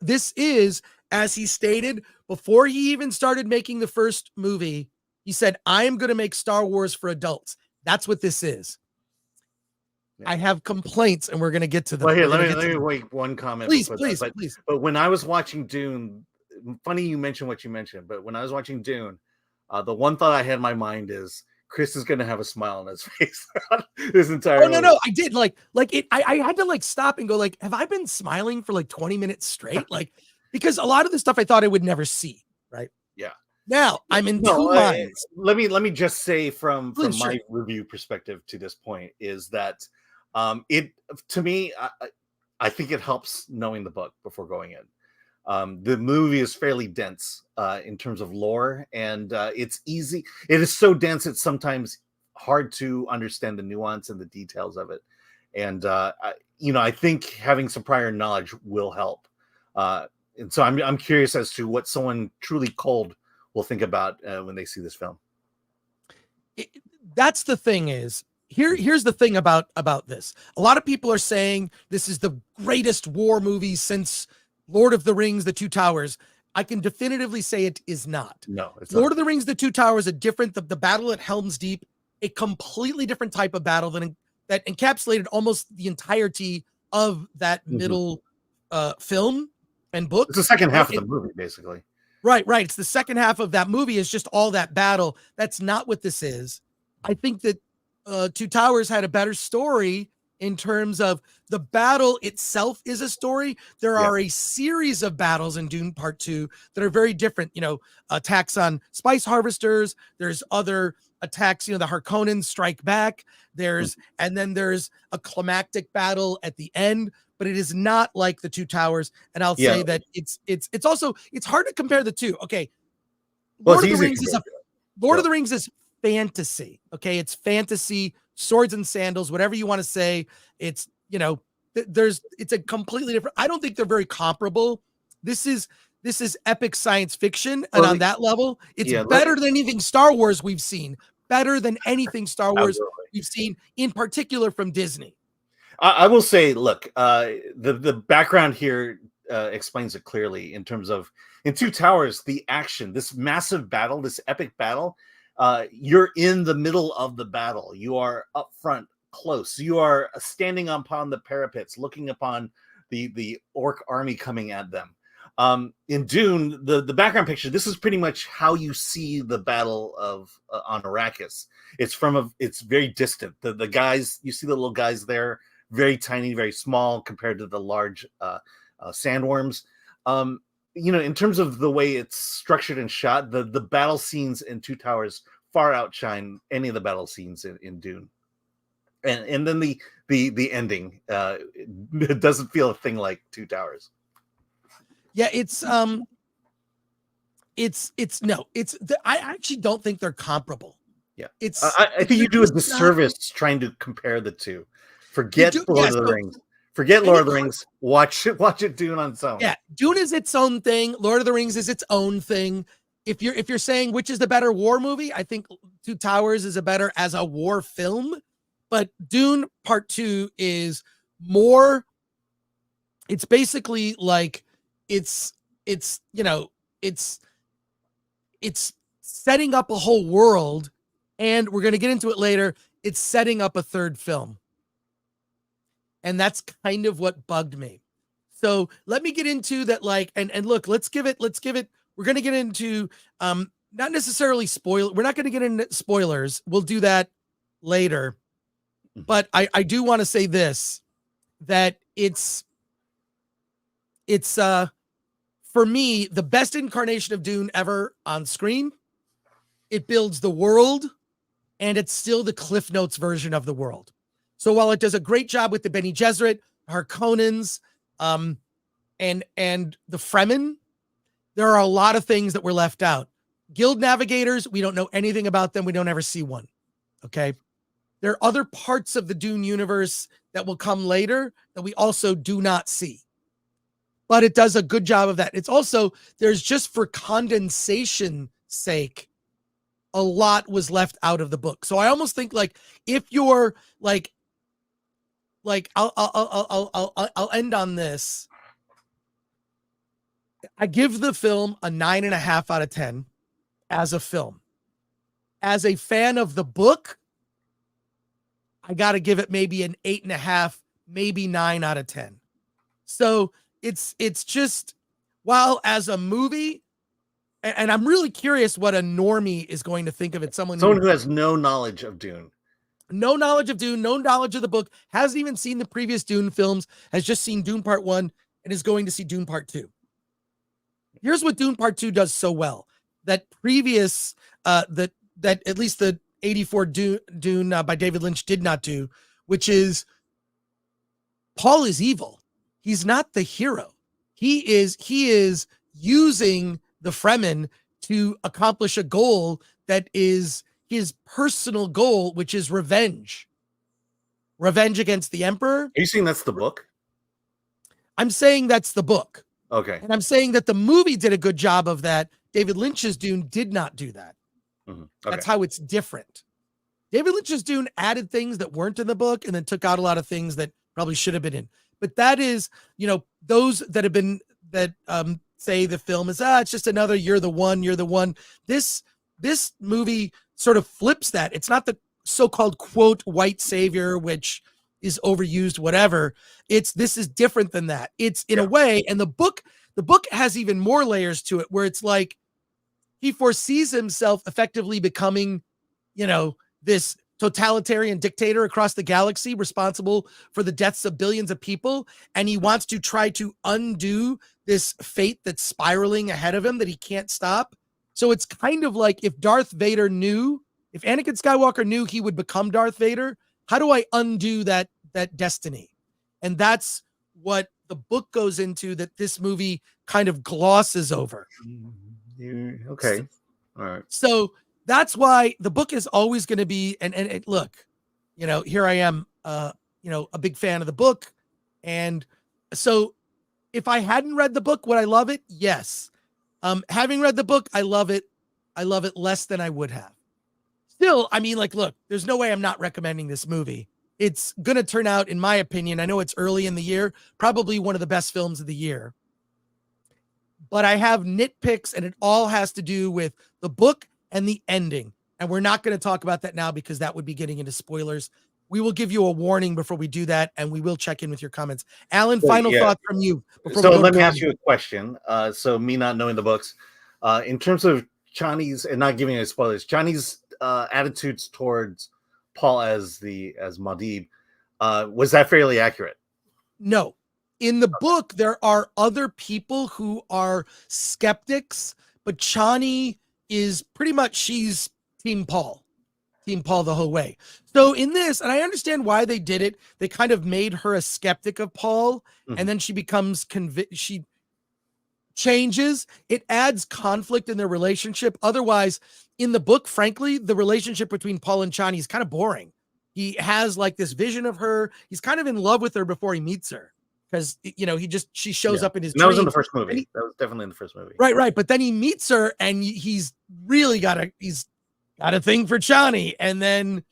This is, as he stated before he even started making the first movie, he said, I am going to make Star Wars for adults. That's what this is. Yeah. I have complaints, and we're going to get to them.
Well, here, let me make one comment.
Please.
But when I was watching Dune, funny you mentioned what you mentioned, but when I was watching Dune, the one thought I had in my mind is Chris is going to have a smile on his face this entire movie.
No, I did. I had to stop and go have I been smiling for 20 minutes straight? Because a lot of the stuff I thought I would never see, right?
Yeah.
Now I'm in two minds.
Let me just say from my review perspective to this point is that it to me I think it helps knowing the book before going in. The movie is fairly dense in terms of lore, and it's easy. It is so dense it's sometimes hard to understand the nuance and the details of it. And I think having some prior knowledge will help. And so I'm curious as to what someone truly cold will think about when they see this film.
That's the thing is, here's the thing about this. A lot of people are saying this is the greatest war movie since Lord of the Rings, The Two Towers. I can definitively say it is not.
No, it's
Lord
not.
of the Rings, The Two Towers, the battle at Helm's Deep, a completely different type of battle that encapsulated almost the entirety of that middle film and book.
It's the second half of the movie, basically.
Right. It's the second half of that movie is just all that battle. That's not what this is. I think that Two Towers had a better story in terms of the battle itself is a story. There are a series of battles in Dune Part 2 that are very different. Attacks on spice harvesters. There's other attacks. The Harkonnens strike back. And then there's a climactic battle at the end. But it is not like the Two Towers, and I'll say that it's hard to compare the two. Okay, Lord of the Rings is fantasy. Okay, it's fantasy, swords and sandals, whatever you want to say. It's it's a completely different. I don't think they're very comparable. This is epic science fiction, and on that level, it's better than anything Star Wars we've seen. Better than anything Star Wars we've seen, in particular from Disney.
I will say, look, the background here explains it clearly in terms of in Two Towers, the action, this massive battle, this epic battle, you're in the middle of the battle. You are up front, close. You are standing upon the parapets, looking upon the orc army coming at them. In Dune, the background picture, this is pretty much how you see the battle of on Arrakis. It's very distant. The guys, you see the little guys there, very tiny, very small compared to the large sandworms. In terms of the way it's structured and shot, the battle scenes in Two Towers far outshine any of the battle scenes in Dune. And then the ending, it doesn't feel a thing like Two Towers.
Yeah, I actually don't think they're comparable.
Yeah, I think you do a disservice trying to compare the two. Forget Lord of the Rings. Forget Lord of the Rings. Watch it Dune on its own.
Yeah, Dune is its own thing. Lord of the Rings is its own thing. If you're saying which is the better war movie, I think Two Towers is a better as a war film. But Dune Part 2 is more. It's basically like it's you know it's setting up a whole world, and we're going to get into it later. It's setting up a third film, and that's kind of what bugged me. So let me get into that. Like, and look, let's give it. We're going to get into not necessarily spoil. We're not going to get into spoilers. We'll do that later. But I do want to say this, that it's for me, the best incarnation of Dune ever on screen. It builds the world, and it's still the Cliff Notes version of the world. So while it does a great job with the Bene Gesserit, Harkonnens, and the Fremen, there are a lot of things that were left out. Guild navigators, we don't know anything about them. We don't ever see one. Okay. There are other parts of the Dune universe that will come later that we also do not see. But it does a good job of that. It's also, there's just for condensation sake, a lot was left out of the book. So I almost think like if you're like I'll end on this. I give the film a 9.5 out of 10 as a film. As a fan of the book, I got to give it maybe an 8.5, maybe 9 out of 10. So it's just, while as a movie, and I'm really curious what a normie is going to think of it. Someone
who has no knowledge of Dune.
No knowledge of Dune, no knowledge of the book, hasn't even seen the previous Dune films, has just seen Dune Part 1 and is going to see Dune Part 2. Here's what Dune Part 2 does so well. That previous, that at least the 84 Dune by David Lynch did not do, which is Paul is evil. He's not the hero. He is using the Fremen to accomplish a goal that is his personal goal, which is revenge. Revenge against the Emperor.
Are you saying that's the book?
I'm saying that's the book.
Okay.
And I'm saying that the movie did a good job of that. David Lynch's Dune did not do that.
Okay.
That's how it's different. David Lynch's Dune added things that weren't in the book and then took out a lot of things that probably should have been in. But that is, those that have been, that say the film is, it's just another, you're the one. This movie sort of flips that. It's not the so-called quote white savior, which is overused, whatever. This is different than that. It's in a way, and the book has even more layers to it, where it's like he foresees himself effectively becoming, this totalitarian dictator across the galaxy responsible for the deaths of billions of people. And he wants to try to undo this fate that's spiraling ahead of him that he can't stop. So it's kind of like if Anakin Skywalker knew he would become Darth Vader, how do I undo that destiny? And that's what the book goes into, that this movie kind of glosses over.
Okay. All right.
So that's why the book is always going to be, and look, here I am, a big fan of the book. And so if I hadn't read the book, would I love it? Yes. Having read the book, I love it. I love it less than I would have. Still, look, there's no way I'm not recommending this movie. It's going to turn out, in my opinion, I know it's early in the year, probably one of the best films of the year. But I have nitpicks, and it all has to do with the book and the ending. And we're not going to talk about that now because that would be getting into spoilers. We will give you a warning before we do that, and we will check in with your comments. Alan, final thought from you.
So let me ask you a question. So me not knowing the books, in terms of Chani's, and not giving any spoilers, Chani's attitudes towards Paul as Muad'Dib, was that fairly accurate? No.
In the book, there are other people who are skeptics, but Chani is pretty much, she's Team Paul the whole way. So in this, and I understand why they did it, they kind of made her a skeptic of Paul, and then she becomes she changes. It adds conflict in their relationship. Otherwise, in the book, frankly, the relationship between Paul and Chani is kind of boring. He has like this vision of her. He's kind of in love with her before he meets her. Because she shows up in his dreams.
That was in the first movie. That was definitely in the first movie.
Right. But then he meets her, and he's really got a thing for Chani. And then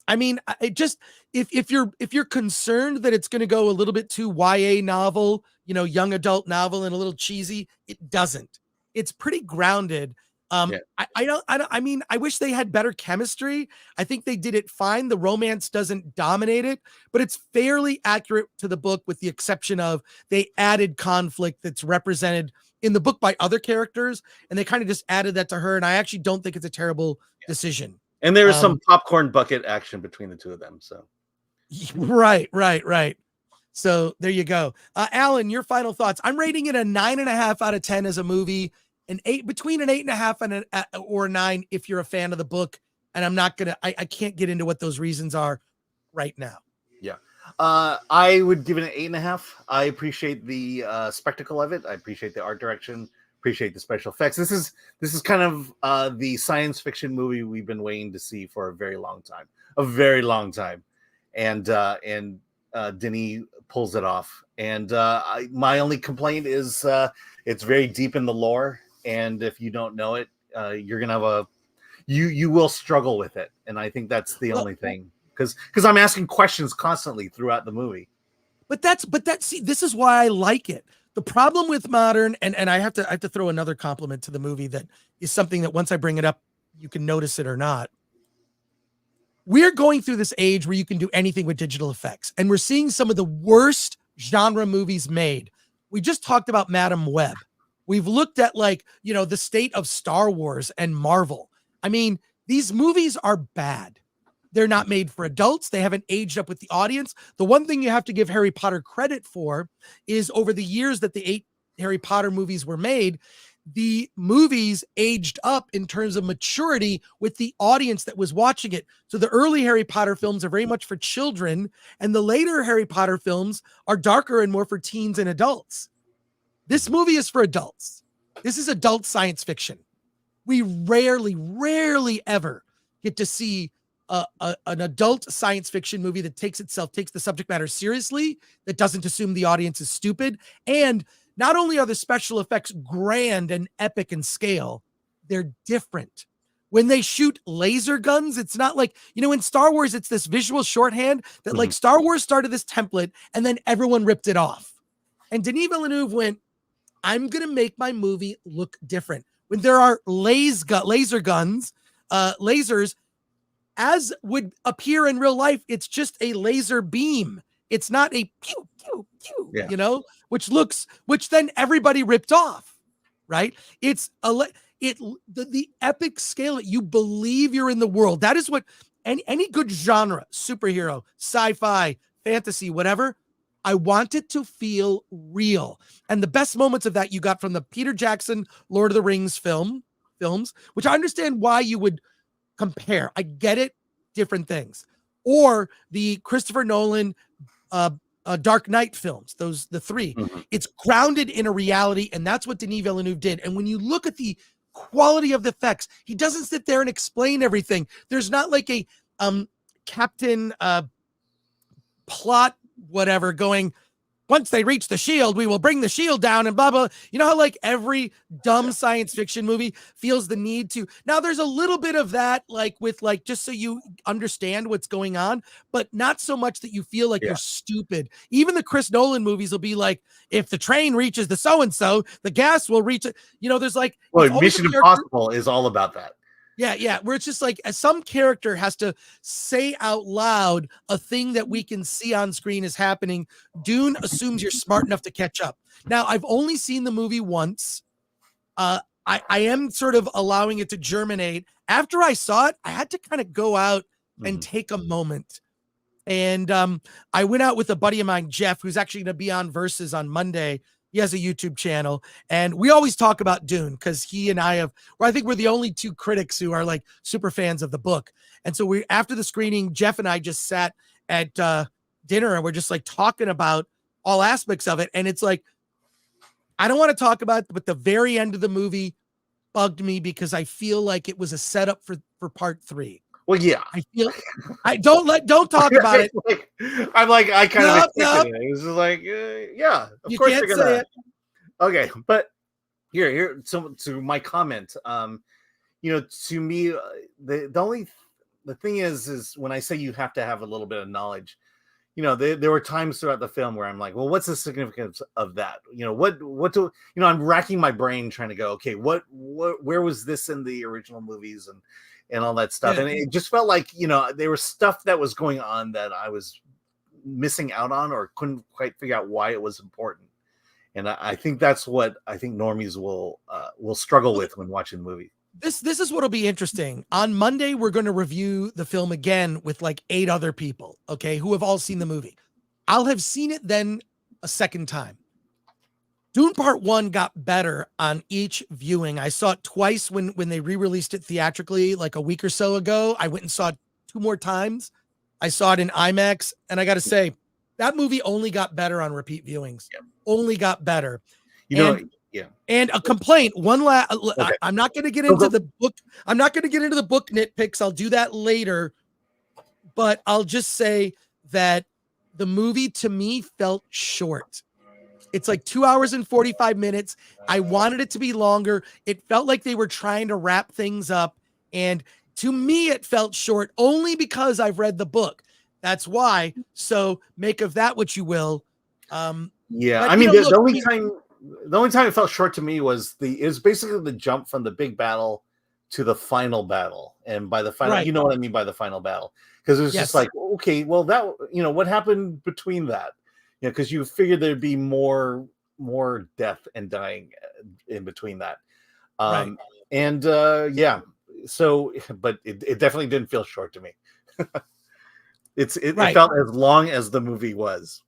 I mean, it just if you're concerned that it's going to go a little bit too YA novel, young adult novel and a little cheesy, it doesn't. It's pretty grounded.
Yeah.
I mean, I wish they had better chemistry. I think they did it fine. The romance doesn't dominate it, but it's fairly accurate to the book, with the exception of they added conflict that's represented in the book by other characters, and they kind of just added that to her. And I actually don't think it's a terrible decision.
And there was some popcorn bucket action between the two of them. So,
right. So there you go. Alan, your final thoughts. I'm rating it a 9.5 out of 10 as a movie, between an 8.5 and or 9 if you're a fan of the book. And I'm not gonna. I can't get into what those reasons are right now.
Yeah, I would give it an 8.5. I appreciate the spectacle of it. I appreciate the art direction. Appreciate the special effects. This is kind of the science fiction movie we've been waiting to see for a very long time, and Denis pulls it off. And my only complaint is it's very deep in the lore, and if you don't know it, you're gonna have you will struggle with it. And I think that's the only thing, because I'm asking questions constantly throughout the movie.
But see, this is why I like it. The problem with modern, and I have to throw another compliment to the movie that is something that once I bring it up, you can notice it or not. We're going through this age where you can do anything with digital effects, and we're seeing some of the worst genre movies made. We just talked about Madam Web. We've looked at the state of Star Wars and Marvel. I mean, these movies are bad. They're not made for adults. They haven't aged up with the audience. The one thing you have to give Harry Potter credit for is over the years that the 8 Harry Potter movies were made, the movies aged up in terms of maturity with the audience that was watching it. So the early Harry Potter films are very much for children, and the later Harry Potter films are darker and more for teens and adults. This movie is for adults. This is adult science fiction. We rarely ever get to see an adult science fiction movie that takes the subject matter seriously, that doesn't assume the audience is stupid. And not only are the special effects grand and epic in scale, they're different. When they shoot laser guns, it's not like, in Star Wars, it's this visual shorthand that Star Wars started this template and then everyone ripped it off. And Denis Villeneuve went, I'm going to make my movie look different. When there are laser guns, lasers, as would appear in real life, it's just a laser beam. It's not a pew, pew, pew, which then everybody ripped off, right? It's the epic scale that you believe you're in the world. That is what any good genre, superhero, sci-fi, fantasy, whatever, I want it to feel real. And the best moments of that you got from the Peter Jackson Lord of the Rings films, which I understand why you would compare. I get it, different things. Or the Christopher Nolan Dark Knight films, the 3. It's grounded in a reality, and that's what Denis Villeneuve did. And when you look at the quality of the effects, he doesn't sit there and explain everything. There's not like a captain plot whatever going, once they reach the shield, we will bring the shield down and blah, blah. You know how every dumb science fiction movie feels the need to. Now there's a little bit of that, with just so you understand what's going on, but not so much that you feel like you're stupid. Even the Chris Nolan movies will be like, if the train reaches the so-and-so, the gas will reach it. There's
Mission Impossible is all about that.
Yeah. Where it's just some character has to say out loud a thing that we can see on screen is happening. Dune assumes you're smart enough to catch up. Now, I've only seen the movie once. I am sort of allowing it to germinate. After I saw it, I had to kind of go out and take a moment. And I went out with a buddy of mine, Jeff, who's actually going to be on Versus on Monday. He has a YouTube channel, and we always talk about Dune because he and I I think we're the only 2 critics who are super fans of the book. And so after the screening, Jeff and I just sat at dinner and we're just talking about all aspects of it. And it's I don't want to talk about it, but the very end of the movie bugged me because I feel like it was a setup for part 3.
Well, yeah.
Don't talk about it.
I kind of expected it. It was just yeah, of course you're gonna say it. Okay, but here. So to my comment, to me, the only the thing is when I say you have to have a little bit of knowledge, there were times throughout the film where I'm like, well, what's the significance of that? I'm racking my brain trying to go, okay, where was this in the original movies and all that stuff. And it just felt like, there was stuff that was going on that I was missing out on or couldn't quite figure out why it was important. And I think that's what I think normies will struggle with when watching the movie.
This is what'll be interesting. On Monday, we're going to review the film again with like 8 other people, okay, who have all seen the movie. I'll have seen it then a second time. Dune Part 1 got better on each viewing. I saw it twice when they re-released it theatrically like a week or so ago. I went and saw it 2 more times. I saw it in IMAX, and I got to say, that movie only got better on repeat viewings. Yeah. Only got better. Yeah. And a complaint. Okay. I'm not going to get into the book. I'm not going to get into the book nitpicks. I'll do that later. But I'll just say that the movie to me felt short. It's like 2 hours and 45 minutes. I wanted it to be longer. It felt like they were trying to wrap things up. And to me, it felt short only because I've read the book. That's why. So make of that what you will.
Yeah. I mean, the only time it felt short to me was basically the jump from the big battle to the final battle. And by the final, you know what I mean by the final battle. Because it was just like, okay, well, that, what happened between that? Because you figured there'd be more death and dying in between that. So, but it definitely didn't feel short to me. It felt as long as the movie was.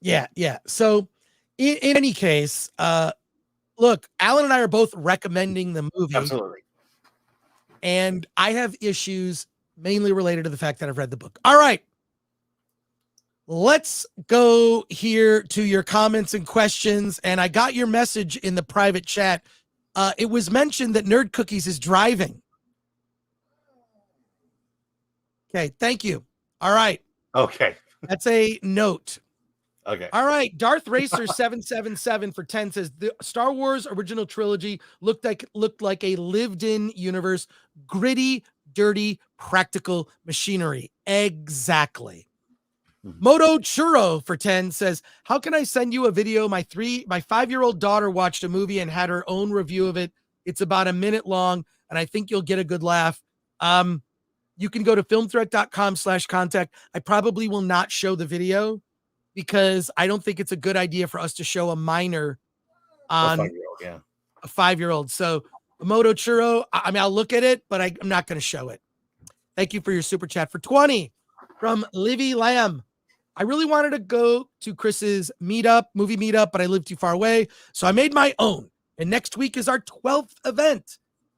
Yeah. So, in any case, look, Alan and I are both recommending the movie.
Absolutely.
And I have issues mainly related to the fact that I've read the book. All right. Let's go here to your comments and questions. And I got your message in the private chat. It was mentioned that Nerd Cookies is driving. Okay. Thank you. All right.
Okay.
That's a note.
Okay.
All right. Darth Racer 777 for 10 says the Star Wars original trilogy looked like a lived-in universe, gritty, dirty, practical machinery. Exactly. Moto Churro for 10 says, how can I send you a video? My 5-year-old daughter watched a movie and had her own review of it. It's about a minute long, and I think you'll get a good laugh. You can go to filmthreat.com/contact. I probably will not show the video because I don't think it's a good idea for us to show a minor on a 5-year-old. So Moto Churro, I mean, I'll look at it, but I'm not going to show it. Thank you for your super chat. For 20 from Livy Lamb. I really wanted to go to Chris's movie meetup, but I live too far away. So I made my own. And next week is our 12th event.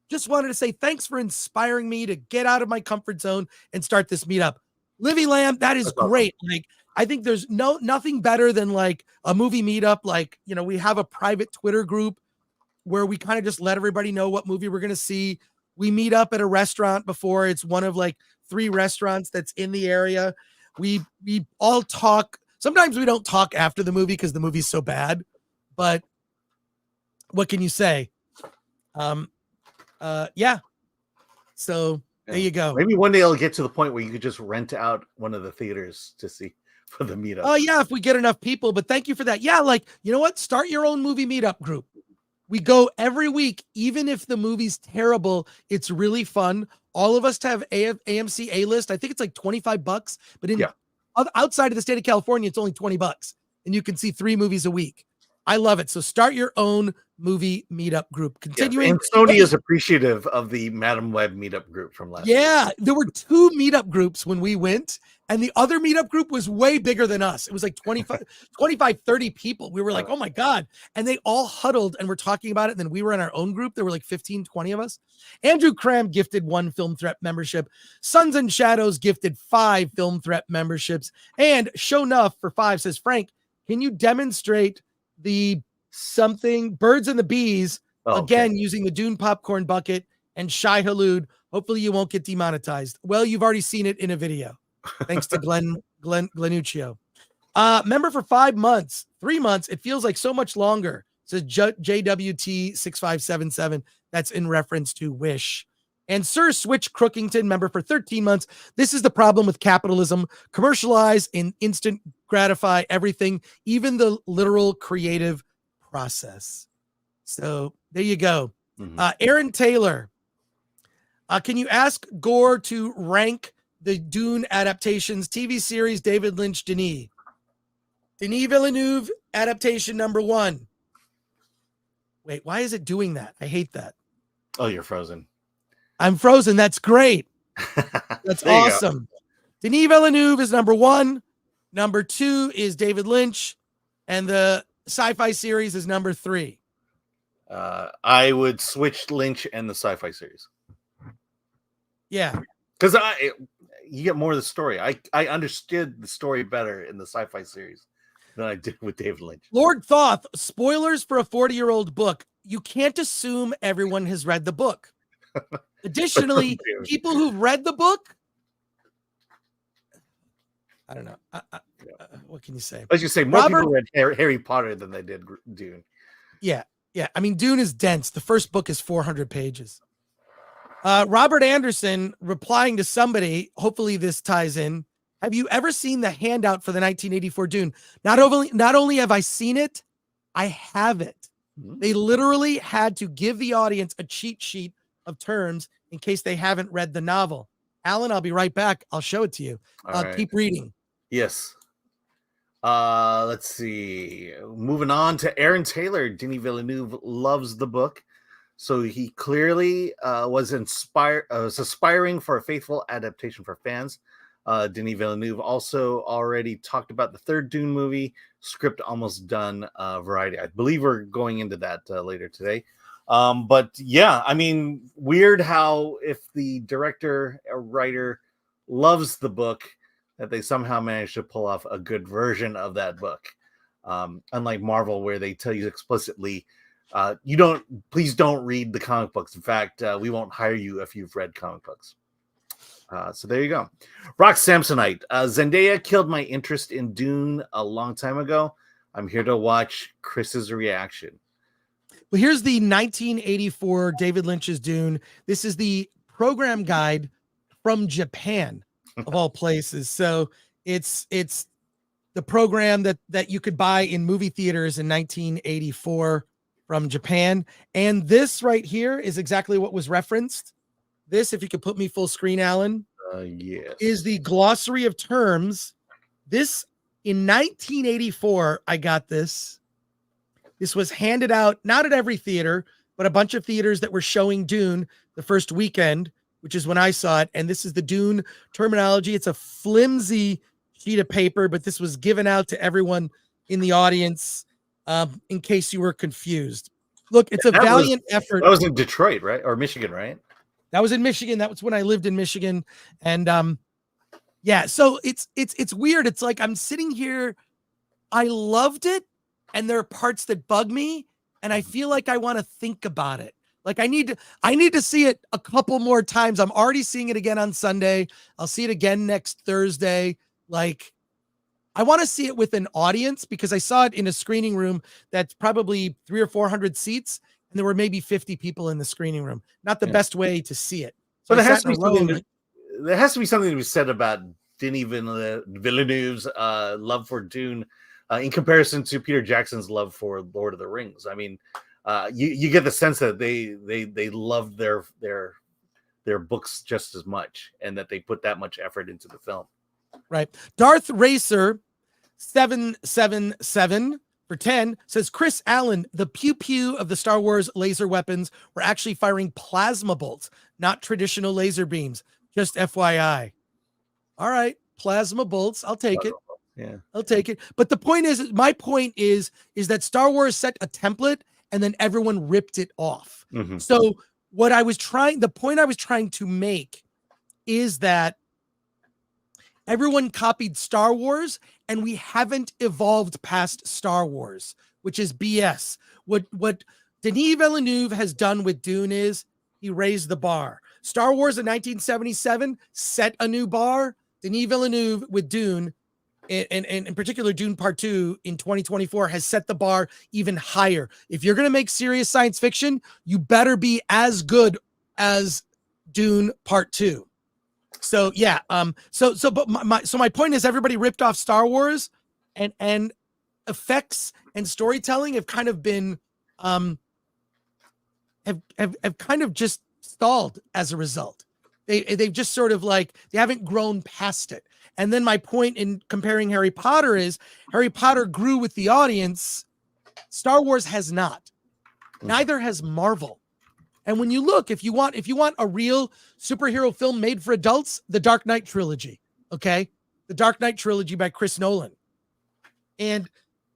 Just wanted to say thanks for inspiring me to get out of my comfort zone and start this meetup. Livy Lamb, that is great. Like, I think there's nothing better than like a movie meetup. Like, we have a private Twitter group where we kind of just let everybody know what movie we're going to see. We meet up at a restaurant before. It's one of like 3 restaurants that's in the area. We all talk. Sometimes we don't talk after the movie because the movie's so bad, but what can you say? Yeah. So there you go.
Maybe one day it'll get to the point where you could just rent out one of the theaters to see for the meetup.
Oh yeah, if we get enough people. But thank you for that. Yeah, like, you know what? Start your own movie meetup group. We go every week, even if the movie's terrible. It's really fun. All of us have AMC A-list. I think it's like $25, but outside of the state of California, it's only $20, and you can see 3 movies a week. I love it. So start your own movie meetup group. Continuing.
And Sony is appreciative of the Madam Web meetup group from last year.
There were 2 meetup groups when we went, and the other meetup group was way bigger than us. It was like 25, 30 people. We were like, oh my God. And they all huddled and were talking about it. And then we were in our own group. There were like 15, 20 of us. Andrew Cram gifted 1 Film Threat membership. Sons and Shadows gifted 5 Film Threat memberships. And Show Nuff for 5 says, Frank, can you demonstrate the Birds and the Bees again using the Dune popcorn bucket and Shai Halud? Hopefully you won't get demonetized. Well, you've already seen it in a video. Thanks to Glenuccio. Member for 5 months, 3 months. It feels like so much longer. Says JWT6577. That's in reference to Wish. And Sir Switch Crookington, member for 13 months. This is the problem with capitalism. Commercialize and instant gratify everything, even the literal creative process. So there you go. Aaron Taylor, can you ask Gore to rank the Dune adaptations, TV series, David Lynch, Denis? Denis Villeneuve, adaptation number 1. Wait, why is it doing that? I hate that.
Oh, you're frozen.
I'm frozen. That's great. That's awesome. Denis Villeneuve is number 1. Number 2 is David Lynch. And the sci-fi series is number 3.
I would switch Lynch and the sci-fi series.
Yeah.
Because you get more of the story. I understood the story better in the sci-fi series than I did with David Lynch.
Lord Thoth, spoilers for a 40-year-old book. You can't assume everyone has read the book. Additionally, people who've read the book, I don't know. What can you say?
Let's just say more people read Harry Potter than they did Dune.
Yeah. I mean, Dune is dense. The first book is 400 pages. Robert Anderson replying to somebody, hopefully this ties in. Have you ever seen the handout for the 1984 Dune? Not only have I seen it, I have it. They literally had to give the audience a cheat sheet of terms in case they haven't read the novel. Alan, I'll be right back. I'll show it to you.
Right.
Keep reading.
Yes. Let's see. Moving on to Aaron Taylor. Denis Villeneuve loves the book. So he clearly was aspiring for a faithful adaptation for fans. Denis Villeneuve also already talked about the third Dune movie, script almost done, Variety. I believe we're going into that later today. But yeah, I mean, weird how if the director or writer loves the book, that they somehow managed to pull off a good version of that book. Unlike Marvel, where they tell you explicitly, please don't read the comic books. In fact, we won't hire you if you've read comic books. So there you go. Rock Samsonite. Zendaya killed my interest in Dune a long time ago. I'm here to watch Chris's reaction.
Well, here's the 1984 David Lynch's Dune. This is the program guide from Japan, of all places. So it's the program that you could buy in movie theaters in 1984 from Japan. And this right here is exactly what was referenced. This, if you could put me full screen, Alan,
yes,
is the glossary of terms. This in 1984, I got this. This was handed out, not at every theater, but a bunch of theaters that were showing Dune the first weekend, which is when I saw it. And this is the Dune terminology. It's a flimsy sheet of paper, but this was given out to everyone in the audience in case you were confused. Look, it's a valiant effort.
That was in Detroit, right? Or Michigan, right?
That was in Michigan. That was when I lived in Michigan. And yeah, so it's weird. It's like I'm sitting here. I loved it. And there are parts that bug me, and I feel like I want to think about it. Like I need to see it a couple more times. I'm already seeing it again on Sunday. I'll see it again next Thursday. Like I want to see it with an audience because I saw it in a screening room that's probably 300 or 400 seats, and there were maybe 50 people in the screening room. Not the best way to see it.
So there has to be something to be said about Denis Villeneuve's love for Dune. In comparison to Peter Jackson's love for Lord of the Rings. I mean, you get the sense that they love their books just as much, and that they put that much effort into the film.
Right. Darth Racer 777 for 10 says, Chris Allen, the pew pew of the Star Wars laser weapons were actually firing plasma bolts, not traditional laser beams. Just FYI. All right, plasma bolts. I'll take it.
Yeah,
I'll take it. But my point is that Star Wars set a template and then everyone ripped it off. Mm-hmm. So the point I was trying to make is that everyone copied Star Wars and we haven't evolved past Star Wars, which is BS. What Denis Villeneuve has done with Dune is he raised the bar. Star Wars in 1977 set a new bar. Denis Villeneuve with Dune, and in particular Dune Part 2 in 2024 has set the bar even higher. If you're going to make serious science fiction, you better be as good as Dune Part 2. So yeah, but my point is everybody ripped off Star Wars, and effects and storytelling have kind of been have kind of just stalled as a result. They've just sort of like they haven't grown past it. And then my point in comparing Harry Potter is Harry Potter grew with the audience. Star Wars has not. Neither has Marvel. And when you look, if you want a real superhero film made for adults, the Dark Knight trilogy, okay? The Dark Knight trilogy by Chris Nolan. And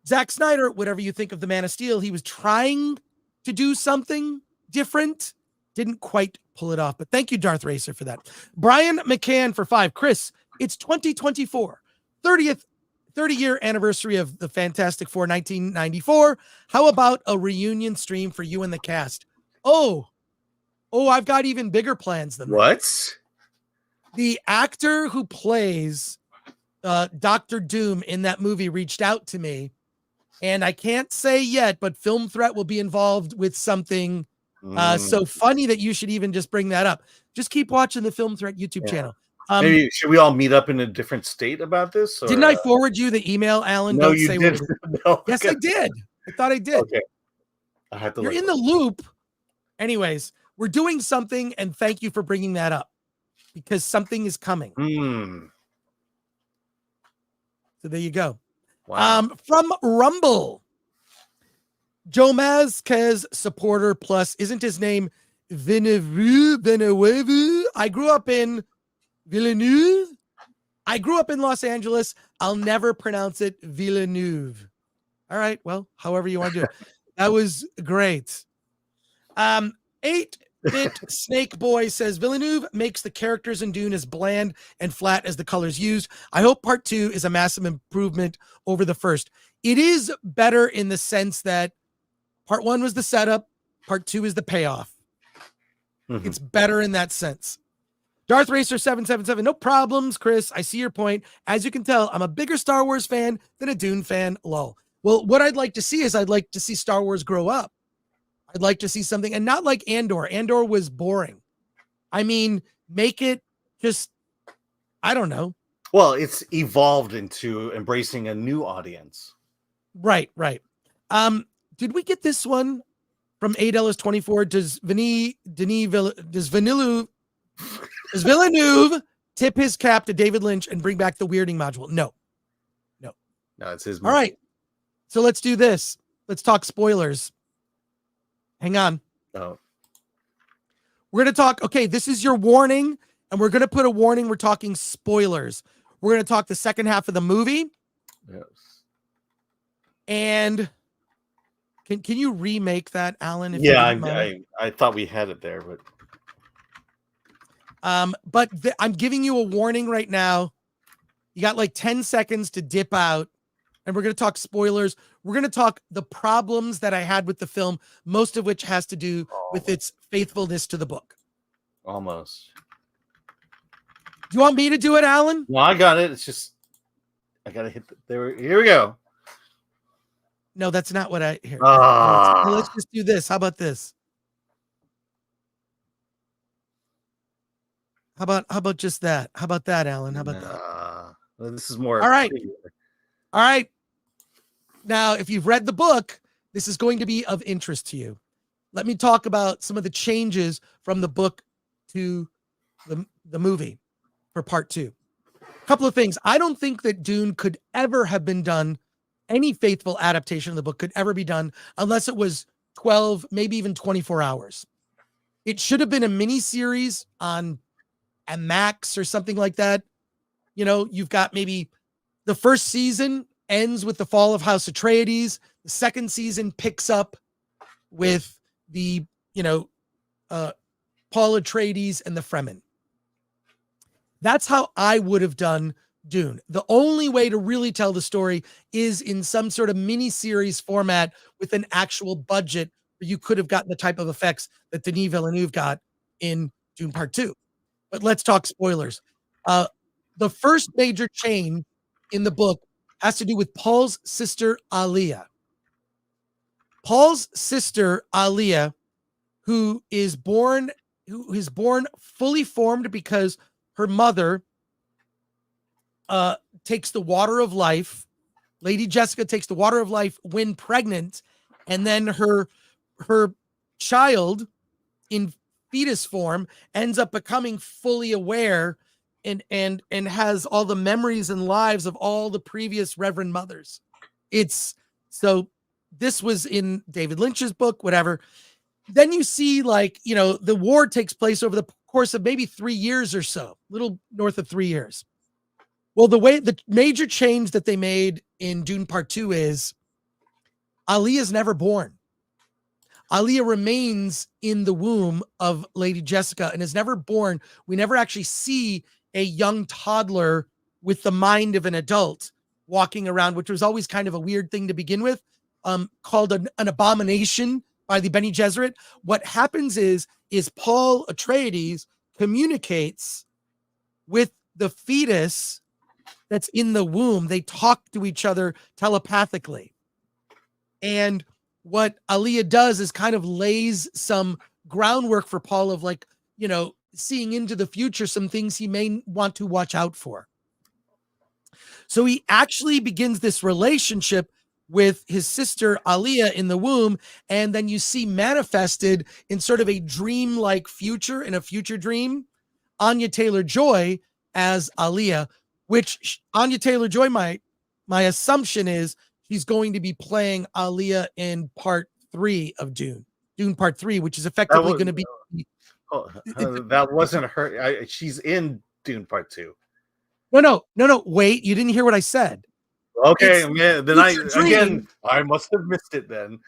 Zack Snyder, whatever you think of the Man of Steel, he was trying to do something different, didn't quite pull it off. But thank you, Darth Racer, for that. Brian McCann for 5. Chris, it's 2024, 30-year anniversary of the Fantastic Four, 1994. How about a reunion stream for you and the cast? Oh, I've got even bigger plans than that.
What?
The actor who plays Dr. Doom in that movie reached out to me, and I can't say yet, but Film Threat will be involved with something so funny that you should even just bring that up. Just keep watching the Film Threat YouTube channel.
Maybe should we all meet up in a different state about this? Or,
didn't I forward you the email, Alan?
No,
Don't
you
say
did. No,
yes, I did. I thought I did.
Okay. I have to.
You're in the loop. Anyways, we're doing something, and thank you for bringing that up because something is coming. So there you go.
Wow.
From Rumble, Joe Mazquez supporter plus, isn't his name Villeneuve? I grew up in Villeneuve. I grew up in Los Angeles. I'll never pronounce it Villeneuve. All right. Well, however you want to do it. That was great. 8-bit Snake Boy says Villeneuve makes the characters in Dune as bland and flat as the colors used. I hope part 2 is a massive improvement over the first. It is better in the sense that part 1 was the setup, part 2 is the payoff. It's better in that sense. Darth Racer 777, no problems, Chris. I see your point. As you can tell, I'm a bigger Star Wars fan than a Dune fan. Lol. Well, what I'd like to see is I'd like to see Star Wars grow up. I'd like to see something, and not like Andor. Andor was boring. I mean, make it just, I don't know.
Well, it's evolved into embracing a new audience.
Right. Did we get this one from ADellis24? Does Villeneuve tip his cap to David Lynch and bring back the weirding module? No,
it's his movie.
All right. So let's do this. Let's talk spoilers. Hang on.
Oh.
We're going to talk. Okay, this is your warning, and we're going to put a warning. We're talking spoilers. We're going to talk the second half of the movie.
Yes.
And can you remake that, Alan? If
I thought we had it there, but
I'm giving you a warning right now. You got like 10 seconds to dip out, and we're going to talk spoilers. We're going to talk the problems that I had with the film, most of which has to do with its faithfulness to the book.
Almost.
Do you want me to do it, Alan?
No, I got it. It's just I got to hit there. Here we go.
No, that's not what I hear.
Ah.
Let's just do this. How about this? How about just that? How about that, Alan? How about that?
Well, this is more.
All right. All right. Now, if you've read the book, this is going to be of interest to you. Let me talk about some of the changes from the book to the movie for part 2. A couple of things. I don't think that Dune could ever have been done. Any faithful adaptation of the book could ever be done unless it was 12, maybe even 24 hours. It should have been a mini series on a Max or something like that. You know, you've got maybe the first season ends with the fall of House Atreides. The second season picks up with the, Paul Atreides and the Fremen. That's how I would have done Dune. The only way to really tell the story is in some sort of mini series format with an actual budget where you could have gotten the type of effects that Denis Villeneuve got in Dune Part 2. But let's talk spoilers. The first major change in the book has to do with Paul's sister, Aliyah. Paul's sister, Aliyah, who is born who is born fully formed because her mother takes the water of life. Lady Jessica takes the water of life when pregnant, and then her child in fetus form ends up becoming fully aware and has all the memories and lives of all the previous Reverend Mothers. It's so this was in David Lynch's book, whatever. Then you see, like, you know, the war takes place over the course of maybe 3 years or so, little north of 3 years. Well, the major change that they made in Dune Part 2 is Aaliyah is never born. Aaliyah remains in the womb of Lady Jessica and is never born. We never actually see a young toddler with the mind of an adult walking around, which was always kind of a weird thing to begin with, called an abomination by the Bene Gesserit. What happens is Paul Atreides communicates with the fetus that's in the womb. They talk to each other telepathically. And what Aaliyah does is kind of lays some groundwork for Paul of, like, you know, seeing into the future, some things he may want to watch out for. So he actually begins this relationship with his sister Aaliyah in the womb, and then you see manifested in sort of a dream-like future, in a future dream, Anya Taylor-Joy as Aaliyah, which Anya Taylor-Joy, my assumption is she's going to be playing Aaliyah in Part 3 of Dune Part 3, which is effectively going to be.
That wasn't her. She's in Dune Part 2.
No. Wait, you didn't hear what I said.
Okay, man. Then I must have missed it. Then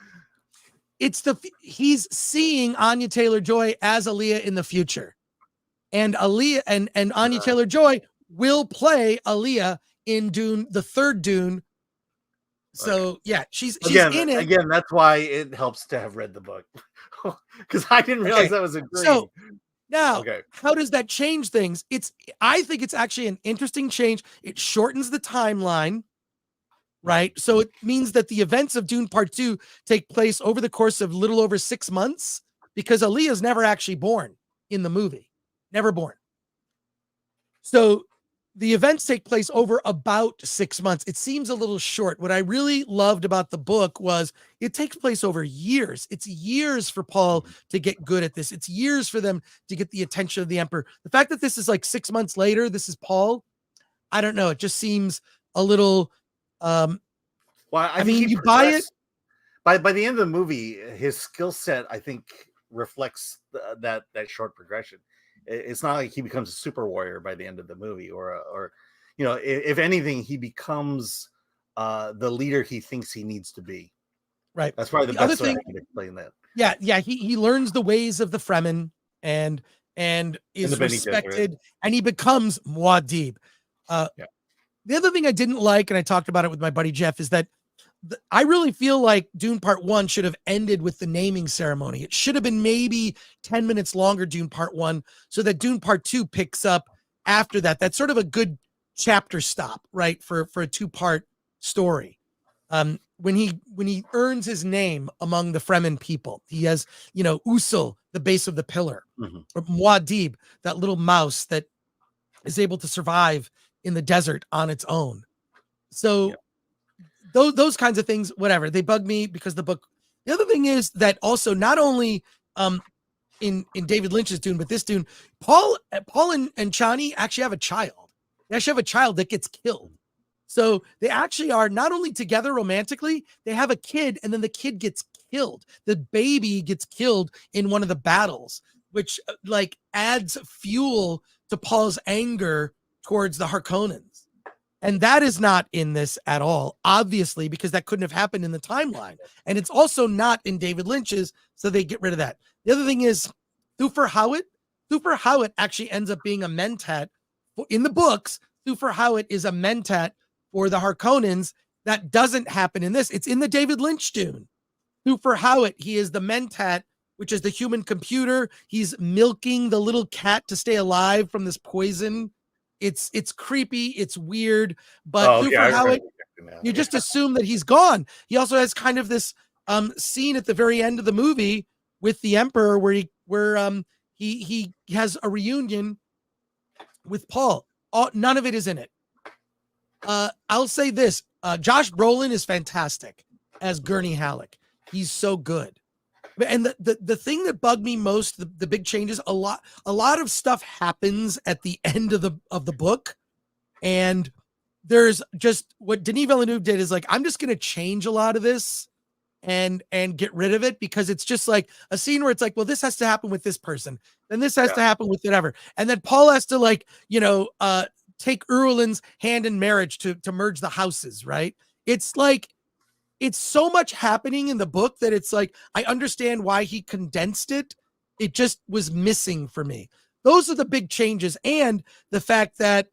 he's seeing Anya Taylor-Joy as Aaliyah in the future, and Aaliyah and Anya Taylor-Joy will play Aaliyah in Dune, the third Dune. So yeah, she's in it
again. That's why it helps to have read the book, because I didn't realize that was a dream.
So now, how does that change things? I think it's actually an interesting change. It shortens the timeline, right? So it means that the events of Dune Part 2 take place over the course of little over 6 months, because Aaliyah's never actually born in the movie, never born. So the events take place over about 6 months. It seems a little short. What I really loved about the book was it takes place over years. It's years for Paul to get good at this. It's years for them to get the attention of the Emperor. The fact that this is like 6 months later, this is Paul, I don't know. It just seems a little,
well, I mean, you buy it. By the end of the movie, his skill set, I think, reflects that short progression. It's not like he becomes a super warrior by the end of the movie, or you know, if anything, he becomes the leader he thinks he needs to be.
Right.
That's probably the best way I can explain that.
Yeah. He learns the ways of the Fremen and is respected, and he becomes Muad'Dib. The other thing I didn't like, and I talked about it with my buddy Jeff, is that I really feel like Dune Part 1 should have ended with the naming ceremony. It should have been maybe 10 minutes longer, Dune Part 1, so that Dune Part 2 picks up after that. That's sort of a good chapter stop, right, for a 2-part story. When he earns his name among the Fremen people, he has, you know, Usul, the base of the pillar, or Muad'Dib, that little mouse that is able to survive in the desert on its own. So those kinds of things, whatever, they bug me because the book. The other thing is that also, not only in David Lynch's Dune, but this Dune, Paul and Chani actually have a child. They actually have a child that gets killed. So they actually are not only together romantically, they have a kid, and then the kid gets killed. The baby gets killed in one of the battles, which like adds fuel to Paul's anger towards the Harkonnens. And that is not in this at all, obviously, because that couldn't have happened in the timeline. And it's also not in David Lynch's, so they get rid of that. The other thing is Thufir Hawat actually ends up being a mentat. In the books, Thufir Hawat is a mentat for the Harkonnens. That doesn't happen in this. It's in the David Lynch Dune. Thufir Hawat, he is the mentat, which is the human computer. He's milking the little cat to stay alive from this poison. It's creepy, it's weird, but Thufir Hawat, you just assume that he's gone. He also has kind of this scene at the very end of the movie with the Emperor where he has a reunion with Paul. None of it is in it. I'll say this: Josh Brolin is fantastic as Gurney Halleck. He's so good. And the thing that bugged me most, the big changes, a lot of stuff happens at the end of the book, and there's just what Denis Villeneuve did is like, I'm just going to change a lot of this and get rid of it, because it's just like a scene where it's like, well, this has to happen with this person, then this has to happen with whatever, and then Paul has to, like, take Urlin's hand in marriage to merge the houses, right? It's like, it's so much happening in the book that it's like, I understand why he condensed it. It just was missing for me. Those are the big changes. And the fact that,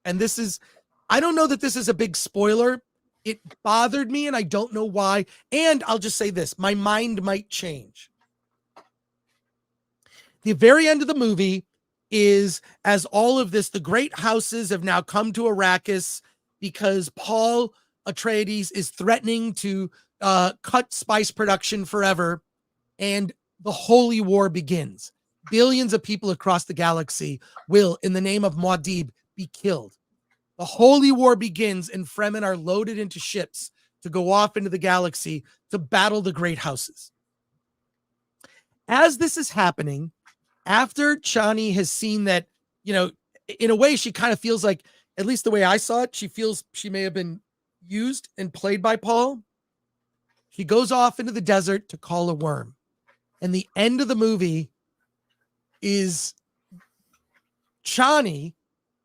and this is, I don't know that this is a big spoiler. It bothered me and I don't know why. And I'll just say this, my mind might change. The very end of the movie is, as all of this, the great houses have now come to Arrakis because Paul Atreides is threatening to cut spice production forever, and the Holy War begins. Billions of people across the galaxy will, in the name of Muad'Dib, be killed. The Holy War begins, and Fremen are loaded into ships to go off into the galaxy to battle the great houses. As this is happening, after Chani has seen that, in a way, she kind of feels like, at least the way I saw it, she feels she may have been used and played by Paul. She goes off into the desert to call a worm. And the end of the movie is Chani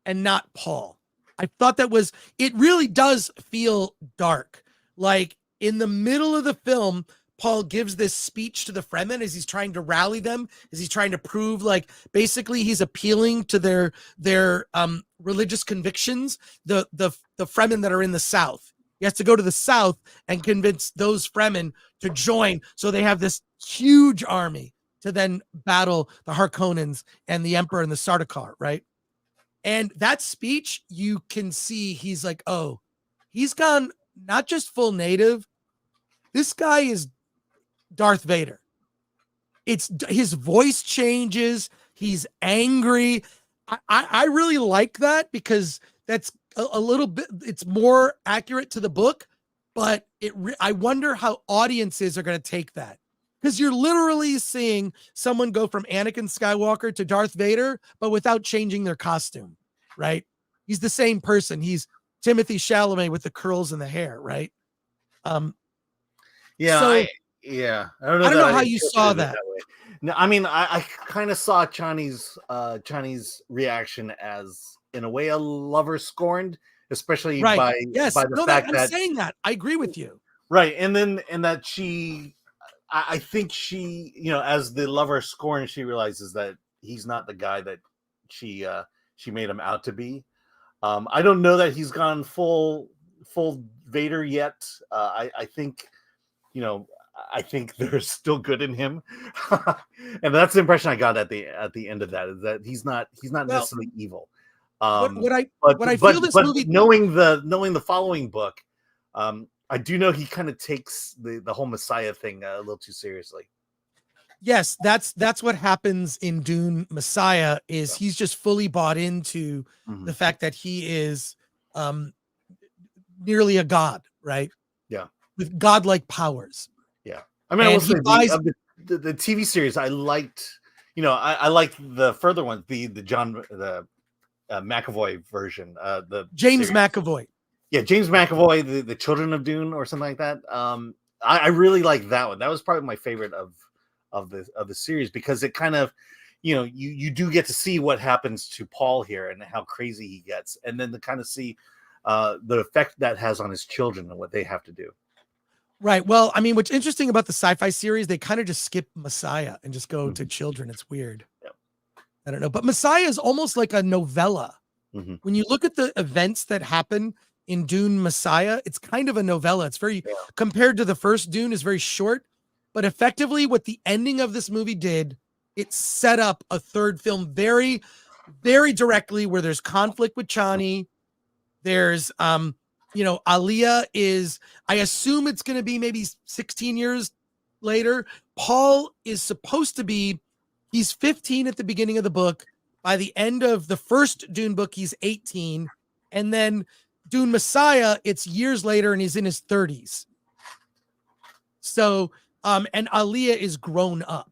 and not Paul. I thought it really does feel dark. Like, in the middle of the film, Paul gives this speech to the Fremen as he's trying to rally them, as he's trying to prove, like, basically he's appealing to their religious convictions, the Fremen that are in the South. He has to go to the South and convince those Fremen to join, so they have this huge army to then battle the Harkonnens and the Emperor and the Sardaukar, right? And that speech, you can see he's like, oh, he's gone not just full native. This guy is Darth Vader. It's his voice changes. He's angry. I really like that, because that's a little bit, it's more accurate to the book, but I wonder how audiences are going to take that, because you're literally seeing someone go from Anakin Skywalker to Darth Vader, but without changing their costume, right? He's the same person. He's Timothy Chalamet with the curls and the hair, right?
Yeah,
so,
I don't know
how you saw that.
No, I mean, I kind of saw Chani's reaction as, in a way, a lover scorned, especially by the fact that I'm
saying that. I agree with you.
Right, and that I think she, as the lover scorned, she realizes that he's not the guy that she made him out to be. I don't know that he's gone full Vader yet. I think, I think there's still good in him, and that's the impression I got at the end of that, is that he's not necessarily evil. What I feel this movie, knowing the following book, I do know he kind of takes the whole Messiah thing a little too seriously.
Yes, that's what happens in Dune Messiah, is he's just fully bought into the fact that he is nearly a god, right?
Yeah.
With godlike powers.
Yeah. I mean, I will say the TV series, I liked, I liked the further ones, the McAvoy version, the
James
series.
McAvoy.
Yeah, James McAvoy, the Children of Dune or something like that. I really liked that one. That was probably my favorite of the series, because it kind of, you do get to see what happens to Paul here and how crazy he gets, and then to kind of see the effect that has on his children and what they have to do.
Right. Well, I mean, what's interesting about the sci-fi series, they kind of just skip Messiah and just go to children. It's weird.
Yeah.
I don't know. But Messiah is almost like a novella. When you look at the events that happen in Dune Messiah, it's kind of a novella. It's very, compared to the first Dune, is very short. But effectively, what the ending of this movie did, it set up a third film very, very directly, where there's conflict with Chani. There's, Aliyah is, I assume it's going to be maybe 16 years later. Paul is supposed to be He's 15 at the beginning of the book. By the end of the first Dune book, he's 18. And then Dune Messiah, it's years later and he's in his 30s. So, and Aaliyah is grown up.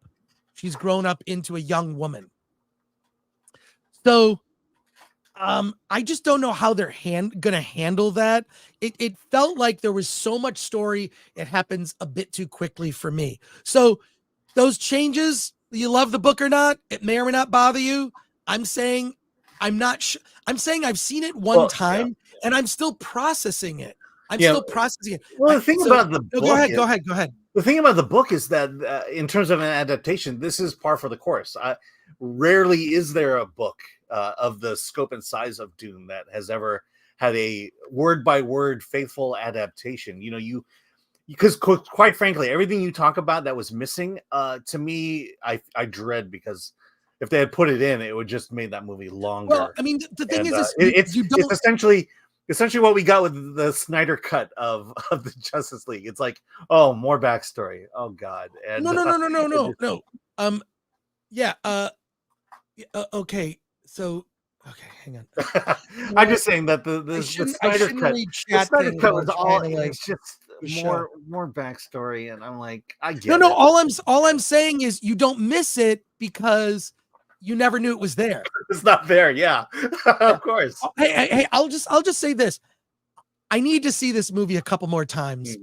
She's grown up into a young woman. So, I just don't know how they're gonna handle that. It felt like there was so much story. It happens a bit too quickly for me. So those changes, you love the book or not, it may or may not bother you. I'm saying I'm not sure. I'm saying I've seen it one time and I'm still processing it. I'm still processing it.
Well, the thing about the book,
go ahead.
The thing about the book is that in terms of an adaptation, this is par for the course. Rarely is there a book of the scope and size of Dune that has ever had a word by word faithful adaptation. You know, because quite frankly, everything you talk about that was missing, to me, I dread, because if they had put it in, it would just made that movie longer.
Well, I mean, the thing is
it's essentially what we got with the Snyder cut of the Justice League. It's like, oh, more backstory. Oh God. And,
no. Okay. So, okay, hang on.
I'm just saying that the Snyder cut was all, it's just more backstory, and I'm like, I get it.
All I'm saying is you don't miss it because you never knew it was there.
It's not there, yeah. Of course.
Hey, I'll just say this. I need to see this movie a couple more times.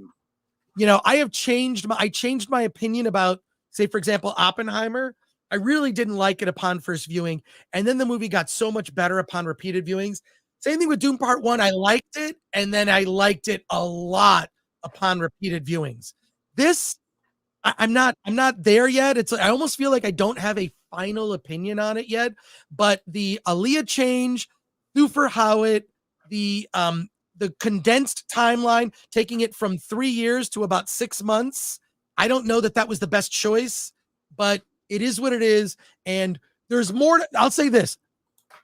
You know, I changed my opinion about, say, for example, Oppenheimer. I really didn't like it upon first viewing, and then the movie got so much better upon repeated viewings. Same thing with Dune Part 1. I liked it, and then I liked it a lot upon repeated viewings. This, I'm not there yet. It's I almost feel like I don't have a final opinion on it yet. But the Aaliyah change, Thufir Hawat, the condensed timeline, taking it from 3 years to about 6 months. I don't know that was the best choice, but it is what it is. And there's more. I'll say this.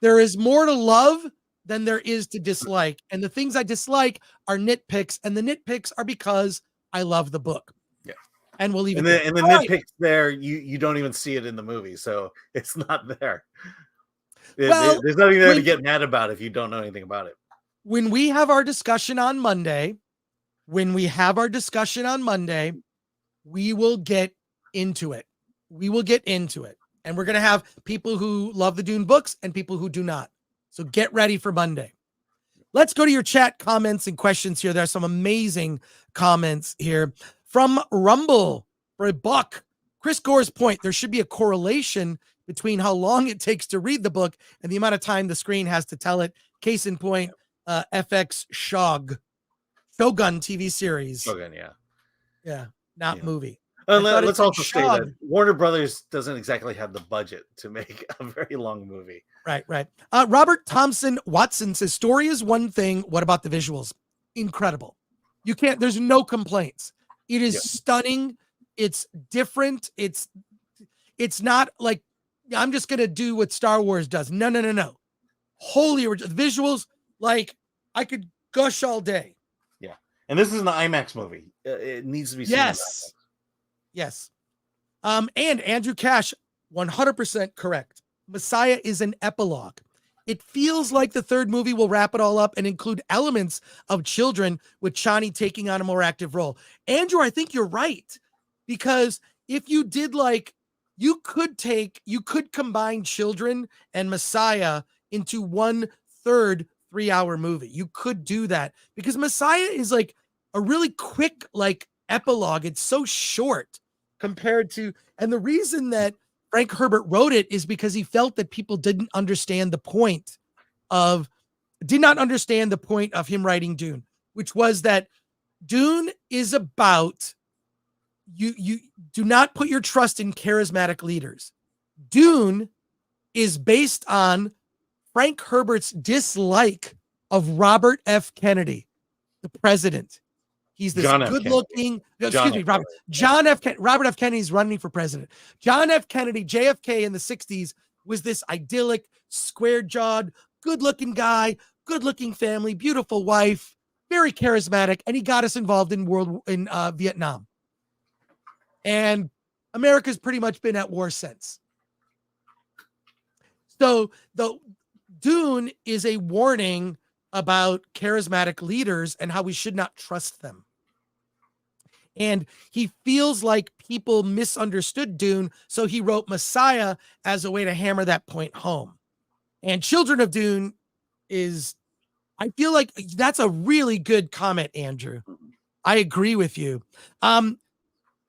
There is more to love than there is to dislike. And the things I dislike are nitpicks. And the nitpicks are because I love the book.
Yeah.
And we'll leave
it
there.
And the nitpicks there, you don't even see it in the movie. So it's not there. Well, there's nothing there to get mad about if you don't know anything about it.
When we have our discussion on Monday, we will get into it. And we're going to have people who love the Dune books and people who do not. So get ready for Monday. Let's go to your chat comments and questions here. There's some amazing comments here from Rumble for $1. Chris Gore's point, there should be a correlation between how long it takes to read the book and the amount of time the screen has to tell it. Case in point, FX Shogun TV series.
Shogun, yeah.
Yeah, not movie.
Let's also say that Warner Brothers doesn't exactly have the budget to make a very long movie.
Right. Robert Thompson Watson says, story is one thing. What about the visuals? Incredible. There's no complaints. It is stunning. It's different. It's not like I'm just going to do what Star Wars does. No. Wholly original visuals. Like I could gush all day.
Yeah. And this is an IMAX movie. It needs to be seen.
Yes. And Andrew Cash, 100% correct. Messiah is an epilogue. It feels like the third movie will wrap it all up and include elements of children, with Chani taking on a more active role. Andrew, I think you're right, because if you did you could combine Children and Messiah into 1/3 3-hour movie. You could do that because Messiah is like a really quick epilogue. It's so short compared to, and the reason that Frank Herbert wrote it is because he felt that people did not understand the point of him writing Dune, which was that Dune is about you do not put your trust in charismatic leaders. Dune is based on Frank Herbert's dislike of Robert F. Kennedy, the president. He's this good-looking, Robert F. Kennedy's running for president. John F. Kennedy, JFK in the 60s, was this idyllic, square-jawed, good-looking guy, good-looking family, beautiful wife, very charismatic, and he got us involved in Vietnam. And America's pretty much been at war since. So the Dune is a warning about charismatic leaders and how we should not trust them. And he feels like people misunderstood Dune, so he wrote Messiah as a way to hammer that point home. And Children of Dune is, I feel like that's a really good comment, Andrew. I agree with you.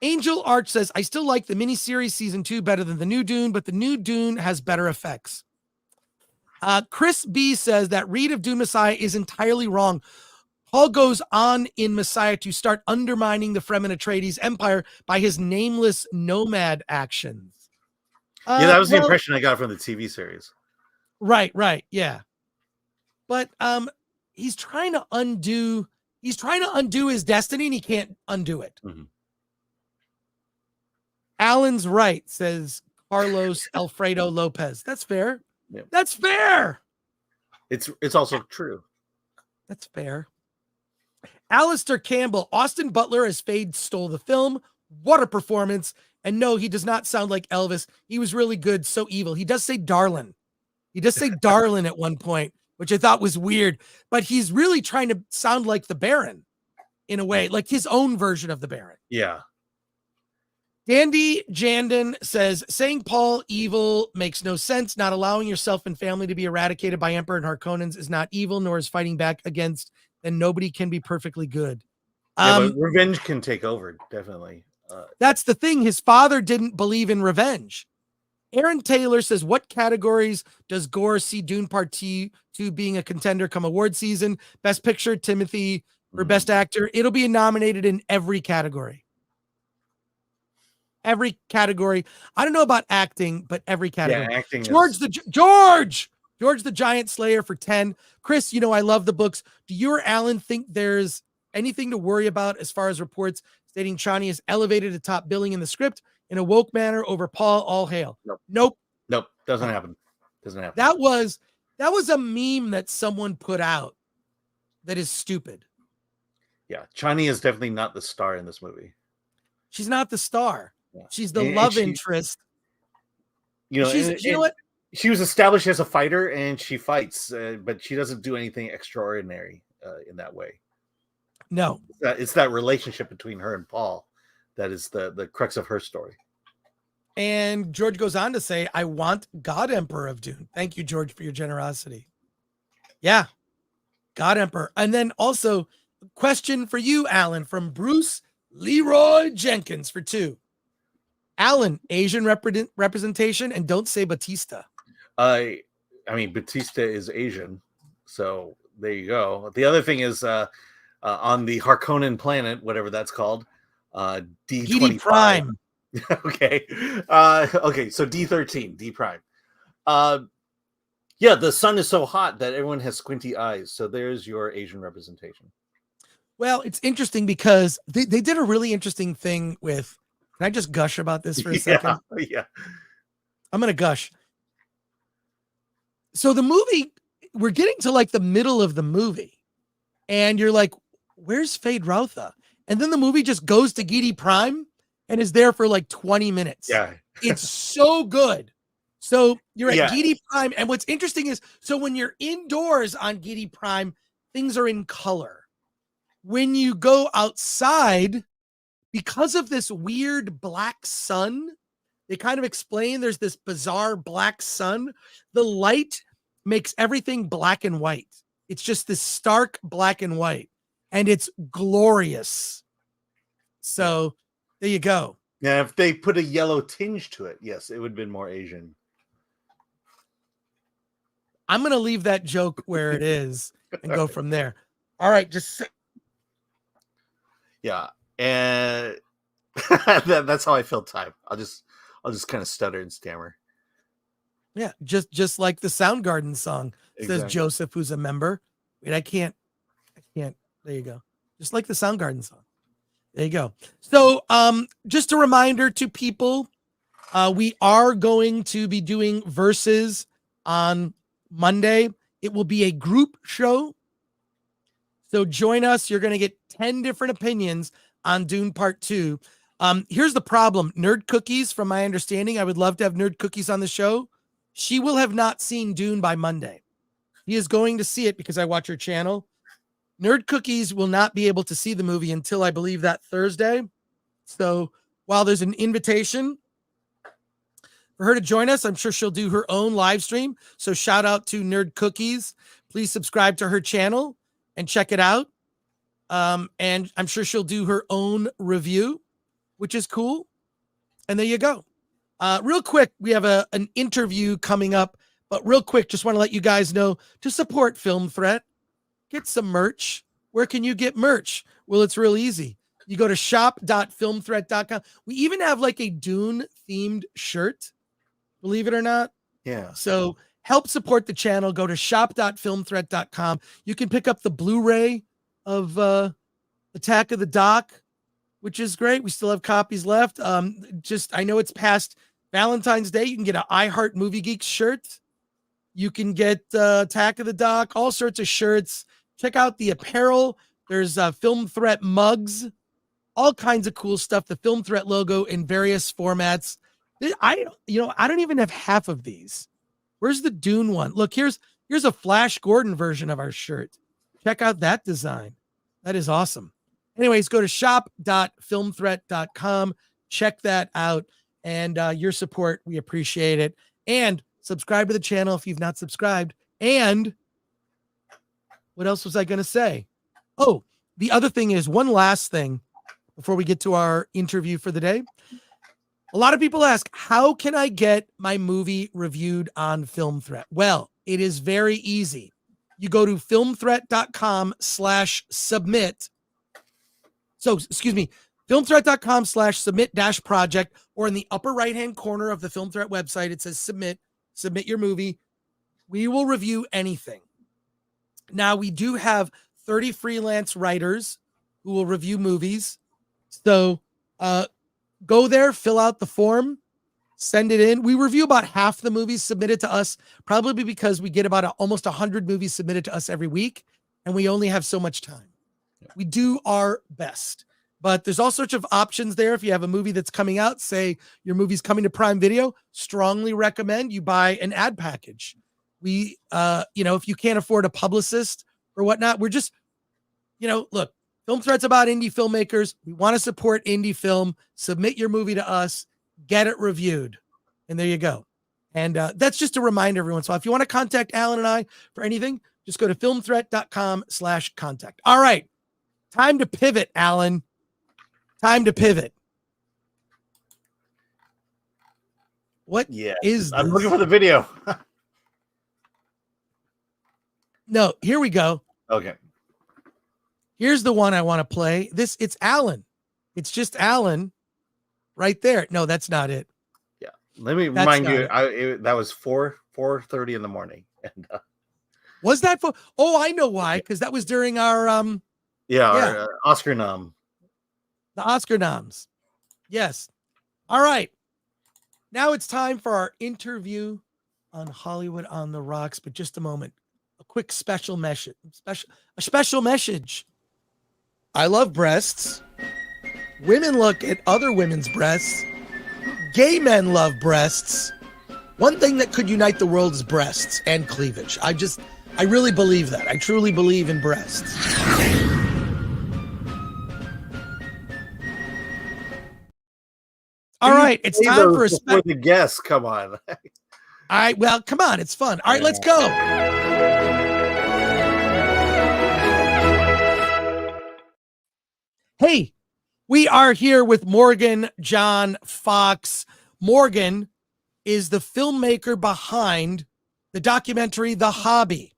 Angel Arch says, I still like the miniseries season 2 better than the new Dune, but the new Dune has better effects. Chris B says that read of Dune Messiah is entirely wrong. Paul goes on in Messiah to start undermining the Fremen Atreides empire by his nameless nomad actions.
Yeah, that was the impression I got from the TV series.
Right, yeah. But he's trying to undo his destiny, and he can't undo it.
Mm-hmm.
Alan's right, says Carlos Alfredo Lopez. That's fair.
Yeah.
That's fair.
It's also true.
That's fair. Alistair Campbell, Austin Butler as Fade stole the film. What a performance. And no, he does not sound like Elvis. He was really good, so evil. He does say darlin'. He does say darlin' at one point, which I thought was weird. But he's really trying to sound like the Baron in a way, like his own version of the Baron.
Yeah.
Dandy Jandon says, saying Paul evil makes no sense. Not allowing yourself and family to be eradicated by Emperor and Harkonnens is not evil, nor is fighting back against, and nobody can be perfectly good.
Yeah, but revenge can take over, definitely.
That's the thing. His father didn't believe in revenge. Aaron Taylor says, what categories does Gore see Dune Part 2 being a contender come award season? Best Picture, Timothy, for Best Actor. It'll be nominated in every category. Every category. I don't know about acting, but every category.
Yeah, acting.
George the Giant Slayer for 10. Chris, I love the books. Do you or Alan think there's anything to worry about as far as reports stating Chani is elevated to top billing in the script in a woke manner over Paul? All hail. Nope.
Doesn't happen.
That was a meme that someone put out that is stupid.
Yeah, Chani is definitely not the star in this movie.
She's not the star.
Yeah.
She's the love interest.
What? She was established as a fighter, and she fights, but she doesn't do anything extraordinary in that way.
No,
it's that relationship between her and Paul that is the crux of her story.
And George goes on to say, I want God Emperor of Dune. Thank you, George, for your generosity. Yeah, God Emperor. And then also, question for you, Alan, from Bruce Leroy Jenkins for 2. Alan, Asian representation, and don't say Batista.
I mean, Batista is Asian, so there you go. The other thing is on the Harkonnen planet, whatever that's called, D25
Prime.
Okay, so D13, D Prime. Yeah, the sun is so hot that everyone has squinty eyes. So there's your Asian representation.
Well, it's interesting because they did a really interesting thing with. Can I just gush about this for a second?
Yeah.
I'm going to gush. So the movie, we're getting to like the middle of the movie, and you're like, where's Fade Rautha? And then the movie just goes to Gidi Prime and is there for like 20 minutes.
Yeah.
It's so good. So you're at
Yeah.
Gidi Prime. And what's interesting is, so when you're indoors on Gidi Prime, things are in color. When you go outside, because of this weird black sun, they kind of explain there's this bizarre black sun. The light makes everything black and white. It's just this stark black and white, and it's glorious. So there you go.
Yeah, if they put a yellow tinge to it, yes, it would have been more Asian.
I'm going to leave that joke where it is and go from there. All right, just
yeah. And that's how I fill time. I'll just kind of stutter and stammer.
Yeah, just like the Soundgarden song, says
Exactly.
Joseph, who's a member. Wait, I can't. There you go. Just like the Soundgarden song. There you go. So, just a reminder to people, we are going to be doing Versus on Monday. It will be a group show. So join us. You're going to get 10 different opinions on Dune Part 2. Here's the problem. Nerd Cookies, from my understanding, I would love to have Nerd Cookies on the show. She will have not seen Dune by Monday. He is going to see it because I watch her channel. Nerd Cookies will not be able to see the movie until I believe that Thursday. So while there's an invitation for her to join us, I'm sure she'll do her own live stream. So shout out to Nerd Cookies. Please subscribe to her channel and check it out. And I'm sure she'll do her own review, which is cool. And there you go. Real quick, we have an interview coming up, but real quick, just want to let you guys know to support Film Threat, get some merch. Where can you get merch? Well, it's real easy. You go to shop.filmthreat.com. We even have like a Dune themed shirt, believe it or not.
Yeah.
So help support the channel. Go to shop.filmthreat.com. You can pick up the Blu-ray of Attack of the Dock, which is great. We still have copies left. I know it's past Valentine's Day. You can get an I Heart Movie Geeks shirt. You can get Attack of the Dock, all sorts of shirts. Check out the apparel. There's Film Threat mugs, all kinds of cool stuff. The Film Threat logo in various formats. I don't even have half of these. Where's the Dune one? Look, here's a Flash Gordon version of our shirt. Check out that design. That is awesome. Anyways, go to shop.filmthreat.com. Check that out. And your support, we appreciate it. And subscribe to the channel if you've not subscribed. And what else was I going to say? Oh, the other thing is one last thing before we get to our interview for the day. A lot of people ask, how can I get my movie reviewed on Film Threat? Well, it is very easy. You go to filmthreat.com/submit. So, excuse me, filmthreat.com/submit-project, or in the upper right-hand corner of the Film Threat website, it says submit your movie. We will review anything. Now, we do have 30 freelance writers who will review movies. So go there, fill out the form, send it in. We review about half the movies submitted to us, probably because we get about almost 100 movies submitted to us every week, and we only have so much time. We do our best, but there's all sorts of options there. If you have a movie that's coming out, say your movie's coming to Prime Video, strongly recommend you buy an ad package. We, if you can't afford a publicist or whatnot, we're just, look, Film Threat's about indie filmmakers. We want to support indie film. Submit your movie to us, get it reviewed. And there you go. And that's just a reminder, everyone. So if you want to contact Alan and I for anything, just go to filmthreat.com/contact. All right. Time to pivot, Alan. Time to pivot. What is this?
I'm looking for the video.
No, here we go.
Okay.
Here's the one I want to play. It's Alan. It's just Alan right there. No, that's not it.
Yeah. Let me remind you, that was 4:30 in the morning. And
was that for? Oh, I know why. Because that was during our
our Oscar nom.
The Oscar noms. Yes. All right. Now it's time for our interview on Hollywood on the Rocks. But just a moment. A quick special message. A special message. I love breasts. Women look at other women's breasts. Gay men love breasts. One thing that could unite the world is breasts and cleavage. I really believe that. I truly believe in breasts. All right, it's time for
the guest. Come on.
Well, come on, it's fun. All right, let's go. Hey, we are here with Morgan John Fox. Morgan is the filmmaker behind the documentary The Hobby.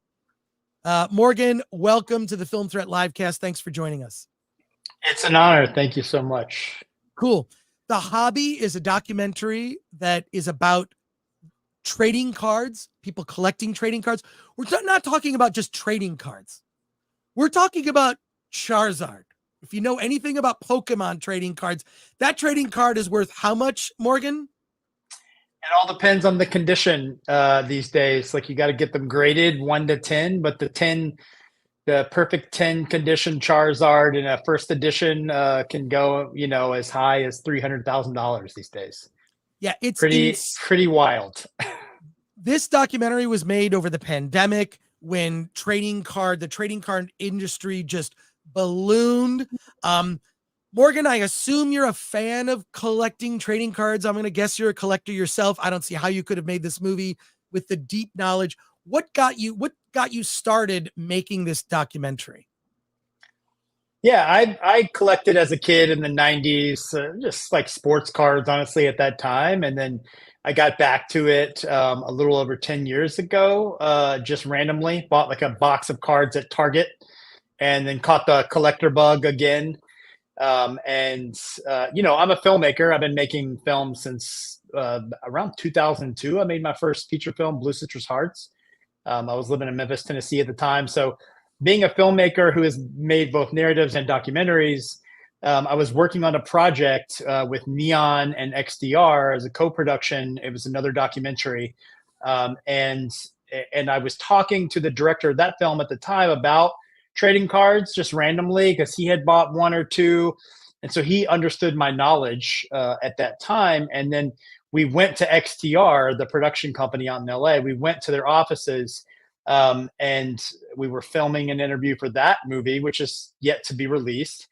Morgan, welcome to the Film Threat Livecast. Thanks for joining us.
It's an honor. Thank you so much.
Cool. The Hobby is a documentary that is about trading cards, people collecting trading cards. We're not talking about just trading cards. We're talking about Charizard. If you know anything about Pokemon trading cards, that trading card is worth how much, Morgan?
It all depends on the condition these days. Like you got to get them graded 1 to 10, but the perfect 10 condition Charizard in a first edition can go, as high as $300,000 these days.
Yeah, it's
pretty wild.
this documentary was made over the pandemic when the trading card industry just ballooned. Morgan, I assume you're a fan of collecting trading cards. I'm going to guess you're a collector yourself. I don't see how you could have made this movie with the deep knowledge. What got you started making this documentary?
Yeah, I collected as a kid in the 90s, just like sports cards, honestly, at that time. And then I got back to it a little over 10 years ago, just randomly bought like a box of cards at Target and then caught the collector bug again. I'm a filmmaker. I've been making films since around 2002. I made my first feature film, Blue Citrus Hearts. I was living in Memphis, Tennessee at the time. So being a filmmaker who has made both narratives and documentaries, I was working on a project with Neon and XDR as a co-production. It was another documentary. And I was talking to the director of that film at the time about trading cards just randomly because he had bought one or two. And so he understood my knowledge at that time. And then we went to XTR, the production company out in LA. We went to their offices and we were filming an interview for that movie, which is yet to be released.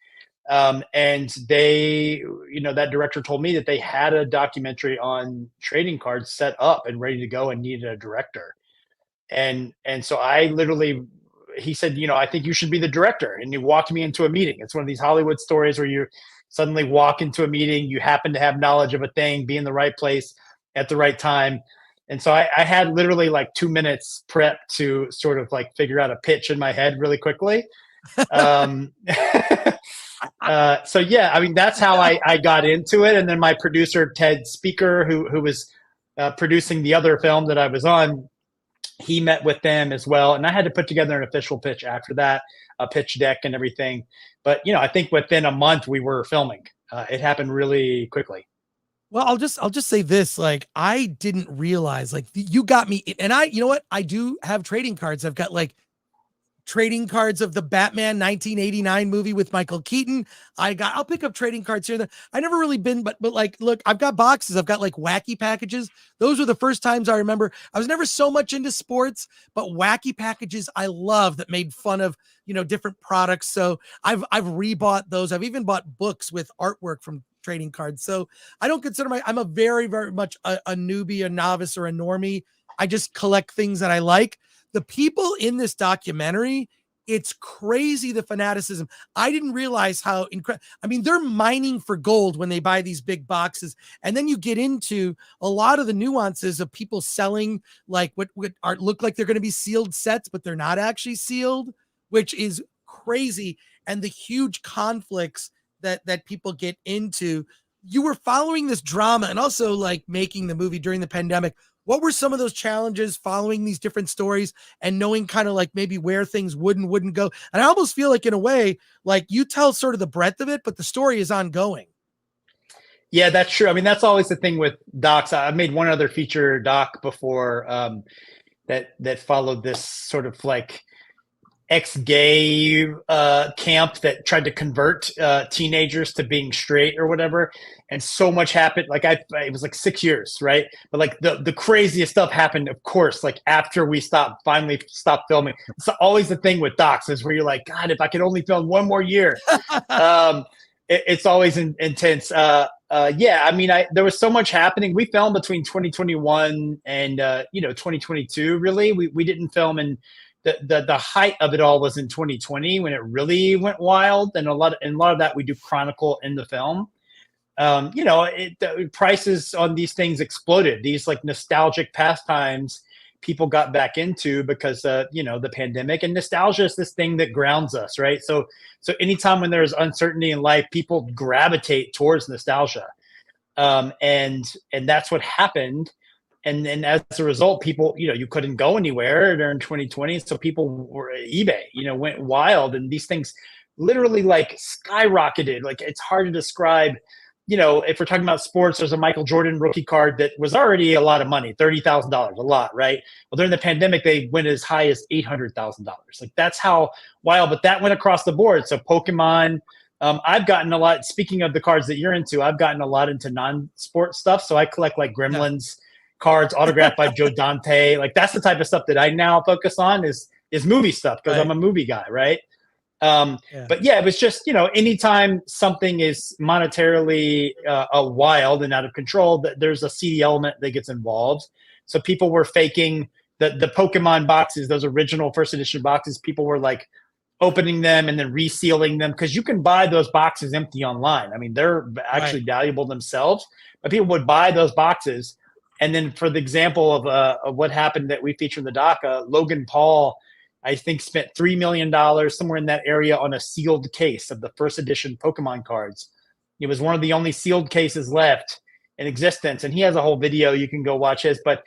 And they, that director told me that they had a documentary on trading cards set up and ready to go and needed a director. And so I literally, he said, I think you should be the director. And he walked me into a meeting. It's one of these Hollywood stories where you suddenly walk into a meeting, you happen to have knowledge of a thing, be in the right place at the right time. And so I had literally like 2 minutes prep to sort of like figure out a pitch in my head really quickly. So yeah, I mean, that's how I got into it. And then my producer, Ted Speaker, who was producing the other film that I was on, he met with them as well. And I had to put together an official pitch after that, a pitch deck and everything. But, I think within a month we were filming. It happened really quickly.
Well, I'll just say this, like, I didn't realize, like, you got me. And you know what? I do have trading cards. I've got like trading cards of the Batman 1989 movie with Michael Keaton. I'll pick up trading cards here and there. I never really been, but like, look, I've got boxes. I've got like wacky packages. Those were the first times I remember. I was never so much into sports, but wacky packages I love that made fun of, different products. So I've rebought those. I've even bought books with artwork from trading cards. So I don't consider I'm a very, very much a newbie, a novice, or a normie. I just collect things that I like. The people in this documentary, it's crazy, the fanaticism. I didn't realize how incredible. I mean, they're mining for gold when they buy these big boxes. And then you get into a lot of the nuances of people selling like what look like they're going to be sealed sets, but they're not actually sealed, which is crazy. And the huge conflicts that people get into. You were following this drama and also like making the movie during the pandemic. What were some of those challenges following these different stories and knowing kind of like maybe where things would and wouldn't go? And I almost feel like in a way, like you tell sort of the breadth of it, but the story is ongoing.
Yeah, that's true. I mean, that's always the thing with docs. I made one other feature doc before that followed this sort of like ex-gay camp that tried to convert teenagers to being straight or whatever. And so much happened. Like it was like 6 years, right? But like the craziest stuff happened, of course, like after we finally stopped filming. It's always the thing with docs is where you're like, God, if I could only film one more year. It's always intense. Yeah, I mean, there was so much happening. We filmed between 2021 and 2022. Really, we didn't film in the height of it all was in 2020 when it really went wild, and a lot of that we do chronicle in the film. The prices on these things exploded. These like nostalgic pastimes people got back into because the pandemic, and nostalgia is this thing that grounds us, right? So anytime when there's uncertainty in life, people gravitate towards nostalgia, and that's what happened. And then as a result, people, you couldn't go anywhere during 2020. So people were eBay, went wild, and these things literally like skyrocketed. Like it's hard to describe. If we're talking about sports, there's a Michael Jordan rookie card that was already a lot of money, $30,000, a lot, right? Well, during the pandemic, they went as high as $800,000. Like that's how wild, but that went across the board. So Pokemon, I've gotten a lot, speaking of the cards that you're into, I've gotten a lot into non-sport stuff. So I collect like Gremlins cards autographed by Joe Dante. Like that's the type of stuff that I now focus on is movie stuff because I'm a movie guy, right? But yeah, it was just, you know, anytime something is monetarily wild and out of control, that there's a seedy element that gets involved. So people were faking the Pokemon boxes, those original first edition boxes. People were like opening them and then resealing them because you can buy those boxes empty online. I mean, they're actually valuable themselves, but people would buy those boxes. And then for the example of what happened that we feature in the doc, Logan Paul, I think, spent $3 million somewhere in that area on a sealed case of the first edition Pokemon cards. It was one of the only sealed cases left in existence. And he has a whole video. You can go watch his, but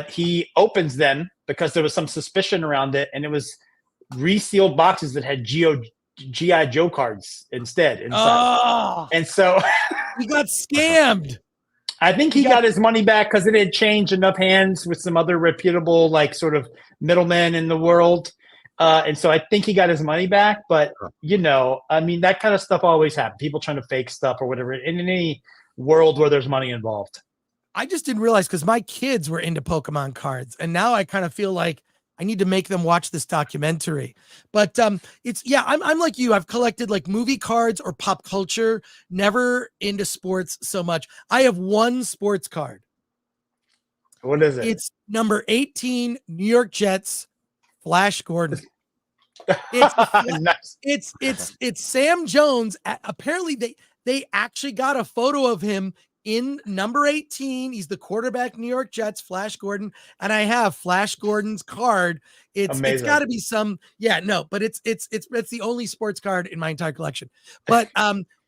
he opens them because there was some suspicion around it. And it was resealed boxes that had G.I. Joe cards instead inside.
Oh,
and so
he got scammed.
I think he got his money back because it had changed enough hands with some other reputable, like, sort of middlemen in the world. And so I think he got his money back. But, you know, I mean, that kind of stuff always happens. People trying to fake stuff or whatever in any world where there's money involved.
I just didn't realize because my kids were into Pokemon cards. And now I kind of feel like I need to make them watch this documentary. But I'm like you. I've collected like movie cards or pop culture, never into sports so much. I have one sports card.
What is it?
It's number 18, New York Jets, Flash Gordon. It's Sam Jones. Apparently they actually got a photo of him in number 18. He's the quarterback, New York Jets, Flash Gordon. And I have Flash Gordon's card. It's gotta be but it's the only sports card in my entire collection. But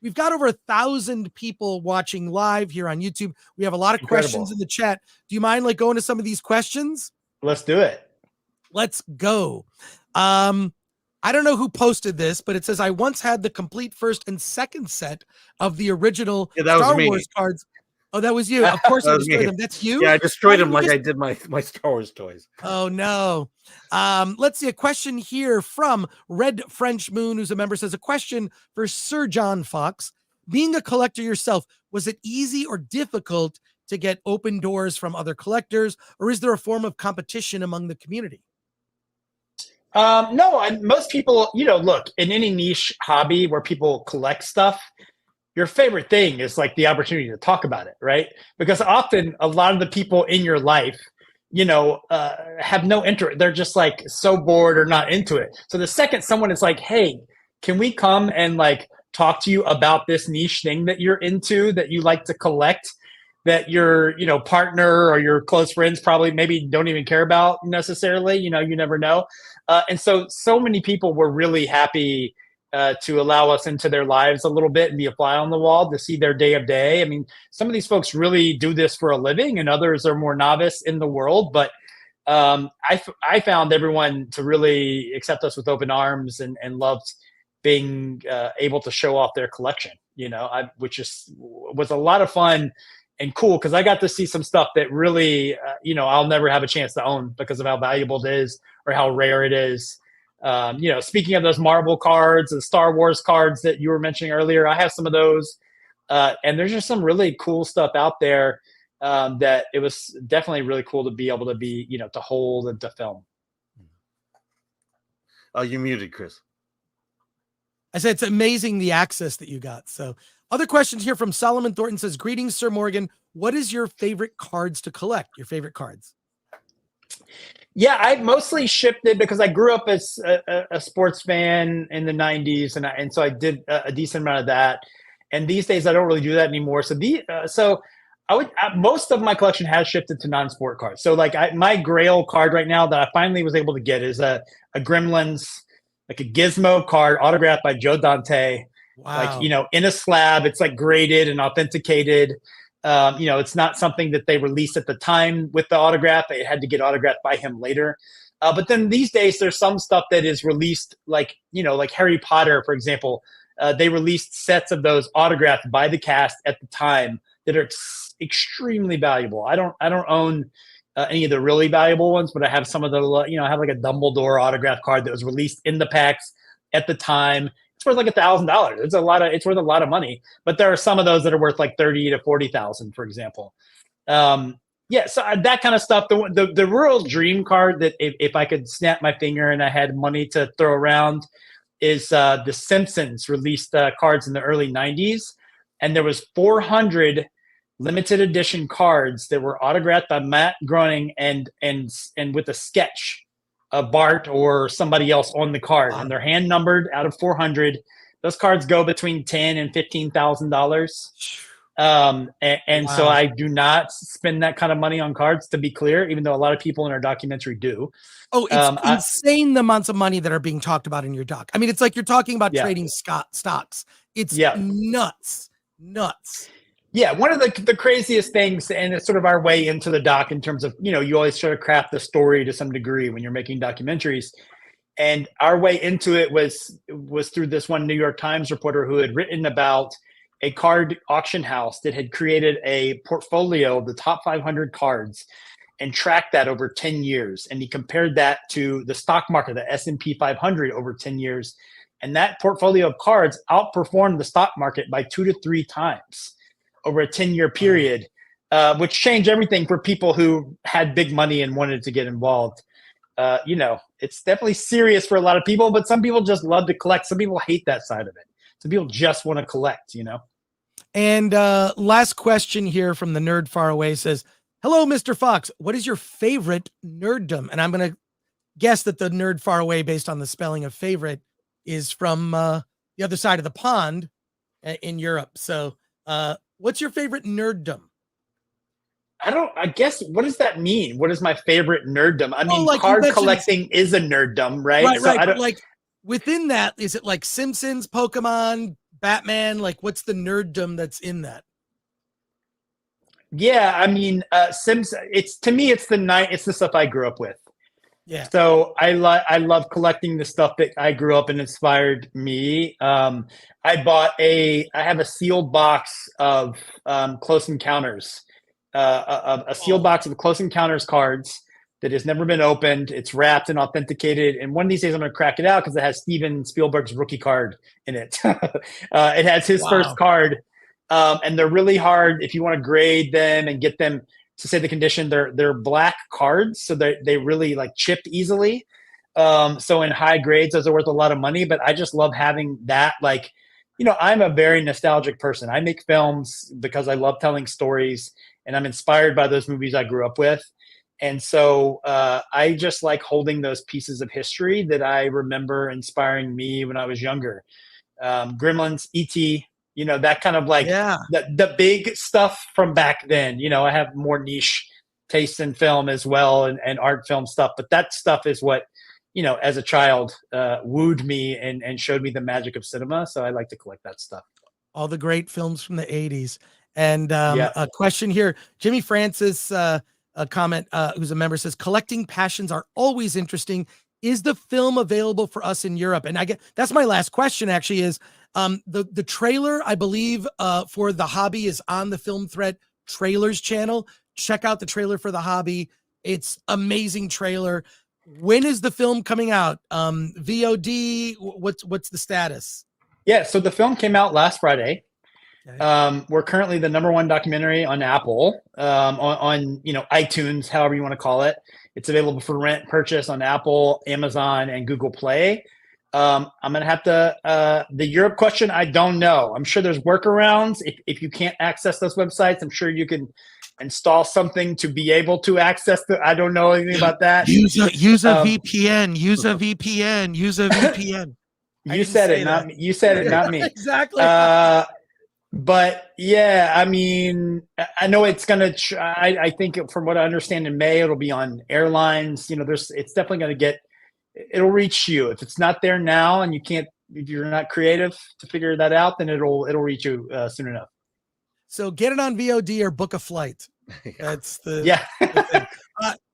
we've got over 1,000 people watching live here on YouTube. We have a lot of questions in the chat. Do you mind like going to some of these questions?
Let's do it.
Let's go. I don't know who posted this, but it says, I once had the complete first and second set of the original Star Wars cards. Oh, that was you. Of course I destroyed them. That's you?
Yeah, I destroyed them like I did my Star Wars toys.
Oh, no. Let's see a question here from Red French Moon, who's a member, says, a question for Sir John Fox. Being a collector yourself, was it easy or difficult to get open doors from other collectors, or is there a form of competition among the community?
No, most people, you know, look, in any niche hobby where people collect stuff, your favorite thing is like the opportunity to talk about it, right? Because often a lot of the people in your life, you know, have no interest. They're just like so bored or not into it. So the second someone is like, hey, can we come and like talk to you about this niche thing that you're into, that you like to collect, that your, you know, partner or your close friends probably maybe don't even care about necessarily, you know, you never know. And so many people were really happy to allow us into their lives a little bit and be a fly on the wall to see their day of day. I mean, some of these folks really do this for a living and others are more novice in the world. But I found everyone to really accept us with open arms and loved being able to show off their collection, you know, which was a lot of fun and cool because I got to see some stuff that really, you know, I'll never have a chance to own because of how valuable it is or how rare it is. You know, speaking of those Marvel cards and Star Wars cards that you were mentioning earlier, I have some of those. And there's just some really cool stuff out there that it was definitely really cool to be able to be, you know, to hold and to film.
Oh, you muted, Chris.
I said it's amazing the access that you got. So other questions here from Solomon Thornton says, greetings, Sir Morgan. What is your favorite cards to collect? Your favorite cards?
Yeah, I mostly shipped it because I grew up as a sports fan in the 90s. And so I did a decent amount of that. And these days I don't really do that anymore. So most of my collection has shifted to non-sport cards. So like my Grail card right now that I finally was able to get is a Gremlins, like a Gizmo card autographed by Joe Dante. Wow. Like, you know, in a slab, it's like graded and authenticated. You know, it's not something that they released at the time with the autograph. It had to get autographed by him later. But then these days, there's some stuff that is released, like, you know, like Harry Potter, for example. They released sets of those autographed by the cast at the time that are extremely valuable. I don't own any of the really valuable ones, but I have some of the, you know, I have like a Dumbledore autograph card that was released in the packs at the time. It's worth like $1,000. It's worth a lot of money, but there are some of those that are worth like 30 to 40,000, for example. Yeah, so that kind of stuff. The real dream card that if I could snap my finger and I had money to throw around is The Simpsons released cards in the early 90s, and there was 400 limited edition cards that were autographed by Matt Groening and with a sketch of Bart or somebody else on the card, and they're hand numbered out of 400. Those cards go between $10,000 and $15,000. So I do not spend that kind of money on cards, to be clear, even though a lot of people in our documentary do.
Oh, it's insane the amounts of money that are being talked about in your doc. I mean, it's like you're talking about trading stocks. It's nuts. Yeah, one of the craziest things, and it's sort of our way into the doc in terms of, you always try to craft the story to some degree when you're making documentaries. And our way into it was through this one New York Times reporter who had written about a card auction house that had created a portfolio of the top 500 cards and tracked that over 10 years. And he compared that to the stock market, the S&P 500 over 10 years. And that portfolio of cards outperformed the stock market by 2 to 3 times over a 10-year period, which changed everything for people who had big money and wanted to get involved. It's definitely serious for a lot of people, but some people just love to collect. Some people hate that side of it. Some people just want to collect, And last question here from the Nerd Far Away says, hello, Mr. Fox. What is your favorite nerddom? And I'm going to guess that the Nerd Far Away, based on the spelling of favorite, is from the other side of the pond in Europe. So what's your favorite nerddom?
I guess, what does that mean? What is my favorite nerddom? I mean, card collecting is a nerddom, right?
Right. But like within that, is it like Simpsons, Pokemon, Batman? Like, what's the nerddom that's in that?
Yeah, I mean, it's the stuff I grew up with.
Yeah.
So I love collecting the stuff that I grew up and inspired me. I have a sealed box of Close Encounters, a sealed box of Close Encounters cards that has never been opened. It's wrapped and authenticated. And one of these days I'm going to crack it out because it has Steven Spielberg's rookie card in it. It has his first card. And they're really hard if you want to grade them and get them to say the condition. They're black cards, so they really like chip easily. So in high grades, those are worth a lot of money. But I just love having that. Like, I'm a very nostalgic person. I make films because I love telling stories, and I'm inspired by those movies I grew up with. And so I just like holding those pieces of history that I remember inspiring me when I was younger. Gremlins, E.T., that kind of like the big stuff from back then. I have more niche tastes in film as well and art film stuff. But that stuff is what, as a child wooed me and showed me the magic of cinema. So I like to collect that stuff.
All the great films from the 80s. And a question here, Jimmy Francis, a comment, who's a member, says, collecting passions are always interesting. Is the film available for us in Europe? And that's my last question actually is, the trailer, I believe, for The Hobby is on the Film Threat Trailers channel. Check out the trailer for The Hobby. It's amazing trailer. When is the film coming out? VOD, what's the status?
Yeah, so the film came out last Friday. Okay. We're currently the #1 documentary on Apple, on iTunes, however you want to call it. It's available for rent, purchase on Apple, Amazon, and Google Play. I'm going to have to, the Europe question, I don't know. I'm sure there's workarounds. If you can't access those websites, I'm sure you can install something to be able to access I don't know anything about that.
Use a VPN. Use a VPN. Use a VPN.
You said it, not me. You said it, not me.
Exactly.
But yeah, I mean, I know it's going to, I think from what I understand in May, it'll be on airlines. It's definitely going to it'll reach you. If it's not there now and if you're not creative to figure that out, then it'll reach you soon enough.
So get it on VOD or book a flight. That's the
thing.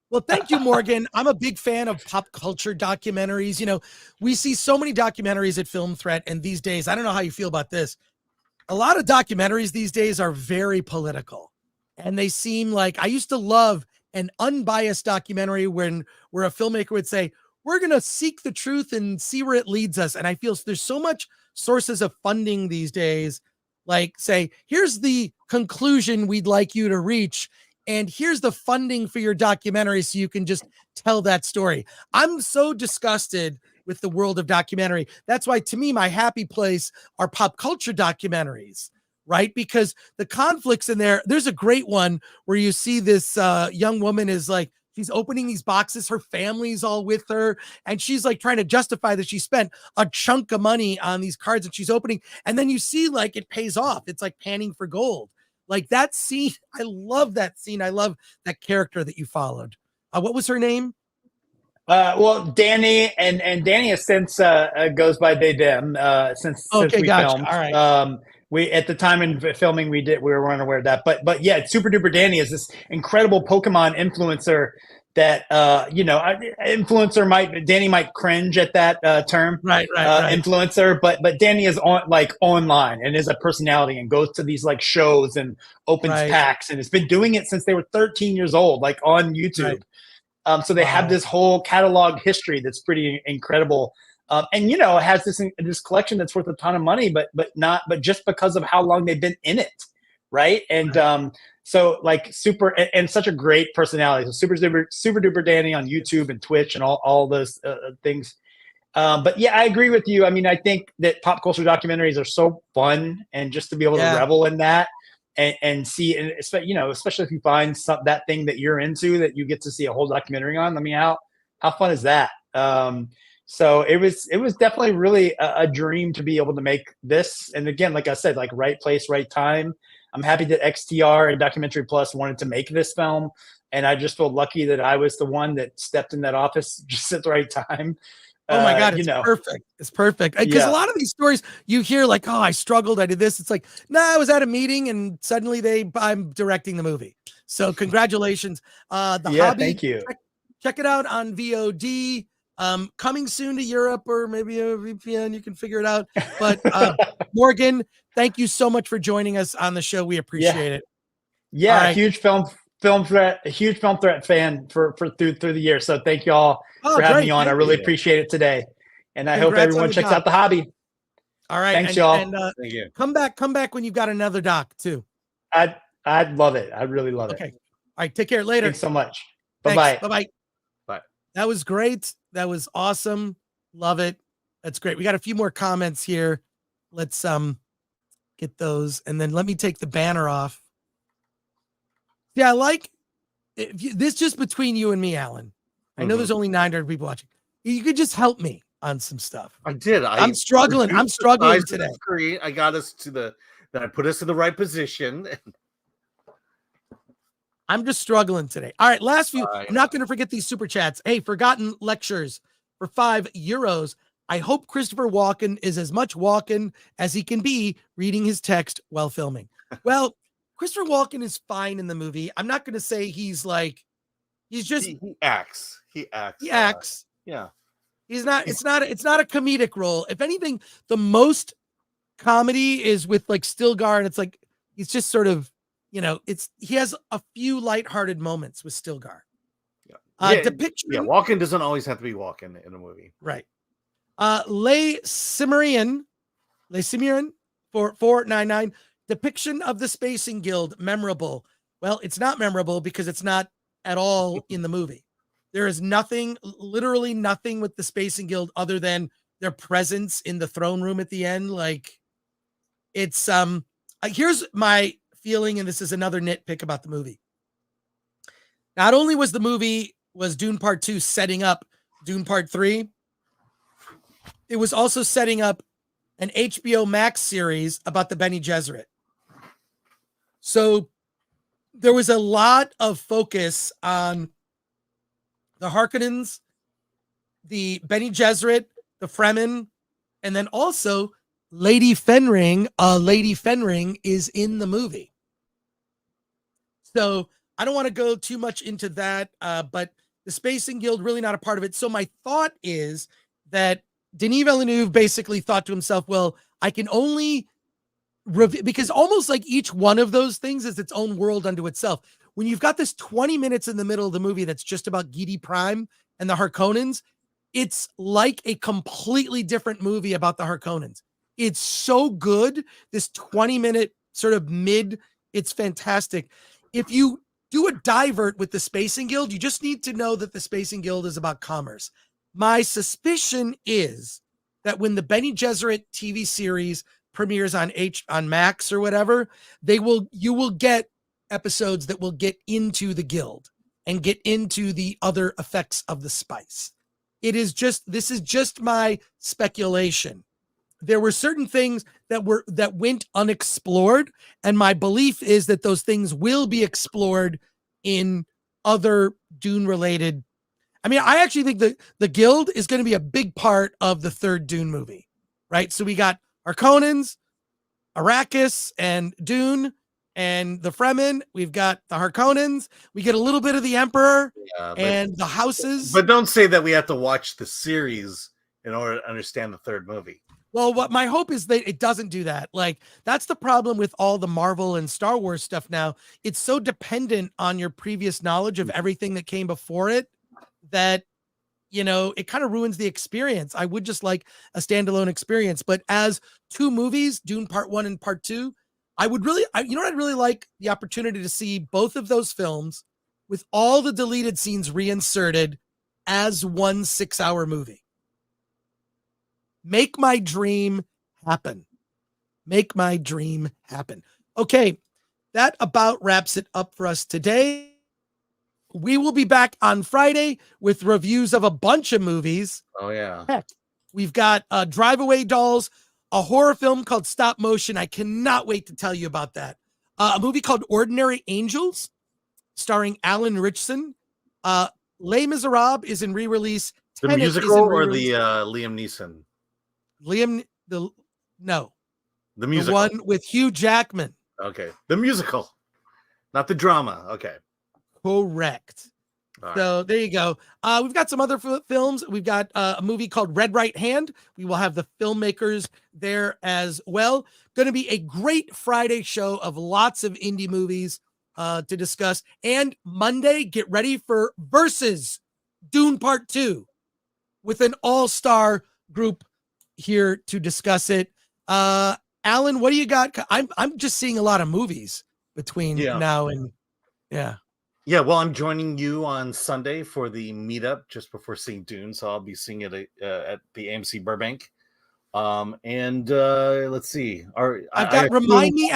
Well, thank you, Morgan. I'm a big fan of pop culture documentaries. We see so many documentaries at Film Threat, and these days, I don't know how you feel about this. A lot of documentaries these days are very political, and they seem like, I used to love an unbiased documentary where a filmmaker would say, we're going to seek the truth and see where it leads us. And I feel there's so much sources of funding these days, like say, here's the conclusion we'd like you to reach. and here's the funding for your documentary so you can just tell that story. I'm so disgusted with the world of documentary. That's why, to me, my happy place are pop culture documentaries, right? Because the conflicts in there's a great one where you see this young woman is like, she's opening these boxes, her family's all with her, and she's like trying to justify that she spent a chunk of money on these cards that she's opening. And then you see like it pays off. It's like panning for gold. Like that scene, I love that scene. I love that character that you followed. What was her name?
Well, Danny and Danny has since goes by they them since we
gotcha.
filmed.
All right.
We at the time in filming we were unaware of that, but yeah, Super Duper Danny is this incredible Pokemon influencer that Danny might cringe at that term,
right.
Influencer, but Danny is online and is a personality and goes to these like shows and opens packs and has been doing it since they were 13 years old, like on YouTube. Right. So they have this whole catalog history that's pretty incredible. And it has this collection that's worth a ton of money, but just because of how long they've been in it, right? And so like super and such a great personality. So super duper Danny on YouTube and Twitch and all those things. But yeah, I agree with you. I mean, I think that pop culture documentaries are so fun, and just to be able to revel in that and see, and especially if you find that thing that you're into that you get to see a whole documentary on. I mean, how fun is that? So it was definitely really a dream to be able to make this. And again, like I said, like right place, right time. I'm happy that XTR and Documentary Plus wanted to make this film. And I just feel lucky that I was the one that stepped in that office just at the right time.
Oh my God, it's perfect. It's perfect. Because a lot of these stories you hear like, oh, I struggled, I did this. It's like, no, I was at a meeting and suddenly I'm directing the movie. So congratulations. The Hobby,
thank you.
Check it out on VOD. Coming soon to Europe or maybe a VPN, you can figure it out. But Morgan, thank you so much for joining us on the show. We appreciate it.
Yeah, right. Huge film threat fan for through the year. So thank you all for having me on. I really appreciate it today. And I hope everyone checks out The Hobby.
All right.
Thanks, y'all.
And,
thank you.
Come back when you've got another doc too.
I'd love it. I really love it.
Okay. All right. Take care later.
Thanks so much. Bye-bye.
Bye-bye.
Bye.
That was great. That was awesome. Love it. That's great. We got a few more comments here. Let's get those. And then let me take the banner off. Yeah, I like this just between you and me, Alan. I know there's only 900 people watching. You could just help me on some stuff.
I did.
I'm struggling. I'm struggling today.
I got us then I put us in the right position.
I'm just struggling today. All right, last few. I'm not going to forget these super chats. Hey, Forgotten Lectures for €5. I hope Christopher Walken is as much Walken as he can be reading his text while filming. Well, Christopher Walken is fine in the movie. I'm not going to say he's just
he acts. He
acts.
Yeah.
It's not a comedic role. If anything, the most comedy is with like Stilgar, and it's like he's just sort of, he has a few lighthearted moments with Stilgar. Depiction.
Yeah, Walken doesn't always have to be Walken in a movie.
Right. Le Cimmerian for 499. Depiction of the Spacing Guild, memorable. Well, it's not memorable because it's not at all in the movie. There is literally nothing with the Spacing Guild other than their presence in the throne room at the end. Like, it's here's my feeling, and this is another nitpick about the movie. Not only was Dune Part 2 setting up Dune Part 3, it was also setting up an HBO Max series about the Bene Gesserit. So there was a lot of focus on the Harkonnens, the Bene Gesserit, the Fremen, and then also Lady Fenring. Lady Fenring is in the movie. So I don't want to go too much into that, but the Spacing Guild, really not a part of it. So my thought is that Denis Villeneuve basically thought to himself, well, I can only because almost like each one of those things is its own world unto itself. When you've got this 20 minutes in the middle of the movie that's just about Gidi Prime and the Harkonnens, it's like a completely different movie about the Harkonnens. It's so good. This 20-minute sort of it's fantastic. If you do a divert with the Spacing Guild. You just need to know that the Spacing Guild is about commerce. My suspicion is that when the Bene Gesserit TV series premieres on Max or whatever, you will get episodes that will get into the guild and get into the other effects of the spice. This is just my speculation. There were certain things that went unexplored, and my belief is that those things will be explored in other Dune related. I mean, I actually think the guild is going to be a big part of the third Dune movie, right? So we got Harkonnens, Arrakis, and Dune, and the Fremen. We've got the Harkonnens. We get a little bit of the Emperor and the houses.
But don't say that we have to watch the series in order to understand the third movie.
Well, what my hope is that it doesn't do that. Like, that's the problem with all the Marvel and Star Wars stuff now. It's so dependent on your previous knowledge of everything that came before it that, it kind of ruins the experience. I would just like a standalone experience. But as two movies, Dune Part 1 and Part 2, I'd really like the opportunity to see both of those films with all the deleted scenes reinserted as one 6-hour movie. Make my dream happen. Make my dream happen. Okay, that about wraps it up for us today. We will be back on Friday with reviews of a bunch of movies.
Oh, yeah.
Heck, we've got Drive Away Dolls, a horror film called Stop Motion. I cannot wait to tell you about that. A movie called Ordinary Angels, starring Alan Ritchson. Les Miserables is in re-release.
The
Tenet
musical or the Liam Neeson?
The
musical.
The one with Hugh Jackman.
Okay. The musical, not the drama. Okay.
Correct.
All
So
right.
there you go. We've got some other films. We've got a movie called Red Right Hand. We will have the filmmakers there as well. Going to be a great Friday show of lots of indie movies to discuss. And Monday, get ready for Versus Dune Part 2 with an all-star group here to discuss it. Alan, what do you got? I'm just seeing a lot of movies between now and
Yeah, well, I'm joining you on Sunday for the meetup just before seeing Dune, so I'll be seeing it at the AMC Burbank. Let's see.
Remind me,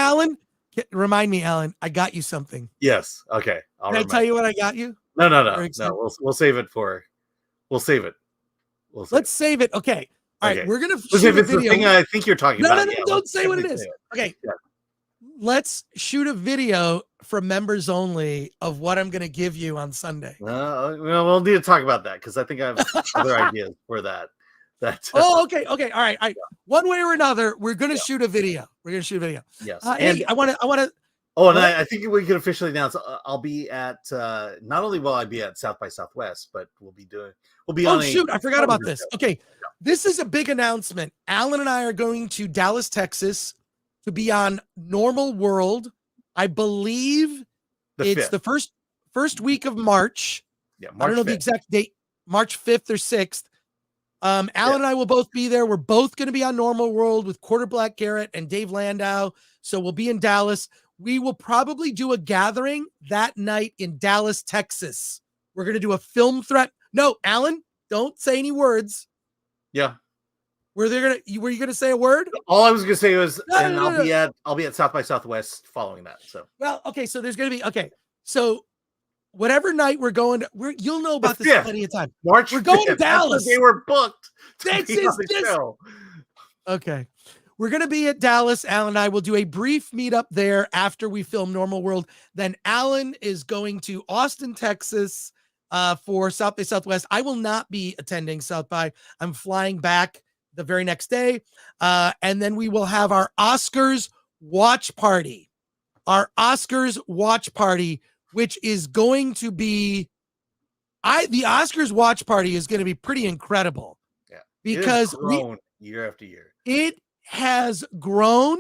Alan. I got you something.
Yes. Okay.
Can I tell you what I got you?
No. We'll save it for. Let's
save it. Okay. All right. We're gonna
shoot
shoot
a
a video.
The thing I think you're talking about.
No. Don't say what it is. Okay.
Yeah.
Let's shoot a video for members only of what I'm going to give you on Sunday.
Well, we'll need to talk about that because I think I have other ideas for that.
Okay. All right. One way or another, we're going to shoot a video.
Yes.
Hey, I want to.
Oh, and I think we can officially announce I'll be at not only will I be at South by Southwest, but we'll be on.
Oh, shoot. I forgot about this. Okay. Yeah. This is a big announcement. Alan and I are going to Dallas, Texas to be on Normal World. I believe it's the first week of March.
Yeah,
I don't know
5th.
the exact date, March 5th or 6th. Alan and I will both be there. We're both going to be on Normal World with Quarter Black Garrett and Dave Landau. So we'll be in Dallas. We will probably do a gathering that night in Dallas, Texas. We're going to do a film threat. No, Alan, don't say any words.
Yeah.
Were you going to say a word?
All I was going to say was,
No.
I'll be at South by Southwest following that. So,
well, okay. So there's going to be, so whatever night we're going to, you'll know about this plenty of time.
March
we're going
5th.
to Dallas.
They were booked.
Show. Okay. We're going to be at Dallas. Alan and I will do a brief meetup there after we film Normal World. Then Alan is going to Austin, Texas for South by Southwest. I will not be attending South by. I'm flying back the very next day. And then we will have our Oscars watch party. Which is going to be, the Oscars watch party is going to be pretty incredible.
Yeah.
Because
year after year.
It has grown.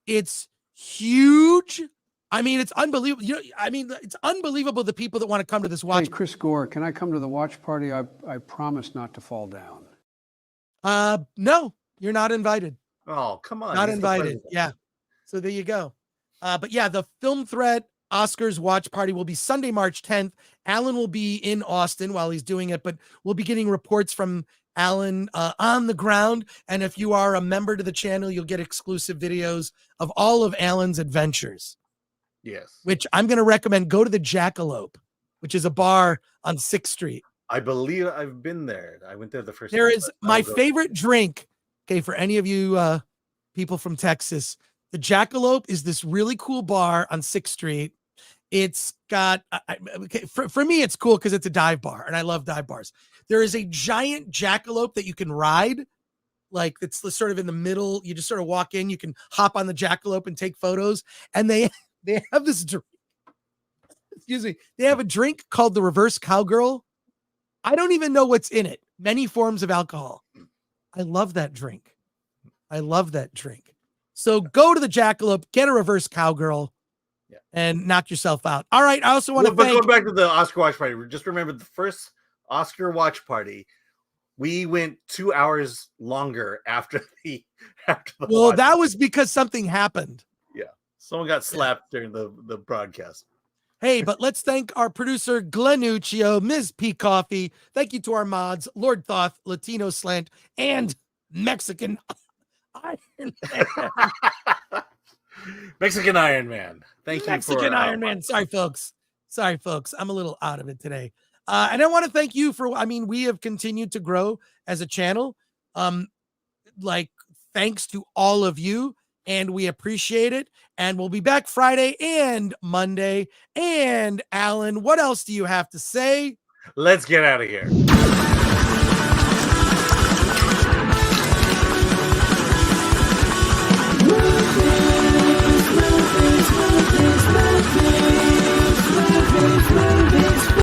It's huge. I mean, it's unbelievable. It's unbelievable the people that want to come to this watch.
Hey, Chris Gore, can I come to the watch party? I promise not to fall down.
No, you're not invited.
Oh, come on.
Not invited. Yeah. So there you go. But yeah, the film threat, Oscars watch party will be Sunday, March 10th. Alan will be in Austin while he's doing it, but we'll be getting reports from Alan on the ground. And if you are a member to the channel, you'll get exclusive videos of all of Alan's adventures.
Yes.
Which I'm going to recommend. Go to the Jackalope, which is a bar on 6th Street.
I believe I've been there. I went there the first
There
time.
is my favorite drink. Okay, for any of you people from Texas, the Jackalope is this really cool bar on 6th Street. It's got, okay, for me, it's cool because it's a dive bar, and I love dive bars. There is a giant jackalope that you can ride. Like, it's sort of in the middle. You just sort of walk in. You can hop on the jackalope and take photos. And they have this drink. Excuse me. They have a drink called the Reverse Cowgirl. I don't even know what's in it. Many forms of alcohol. I love that drink. I love that drink. So go to the Jackalope, get a Reverse Cowgirl, and knock yourself out. All right. I also want to thank.
Going back to the Oscar watch party, just remember the first Oscar watch party. We went 2 hours longer after the
Well, that was because something happened.
Yeah. Someone got slapped during the broadcast.
Hey, but let's thank our producer, Glenuccio, Ms. P. Coffee. Thank you to our mods, Lord Thoth, Latino Slant, and Mexican Iron Man.
Mexican Iron Man. Thank you.
Mexican Iron Man. Sorry, folks. I'm a little out of it today. And I want to thank you for, we have continued to grow as a channel. Thanks to all of you. And we appreciate it. And we'll be back Friday and Monday. And Alan, what else do you have to say?
Let's get out of here.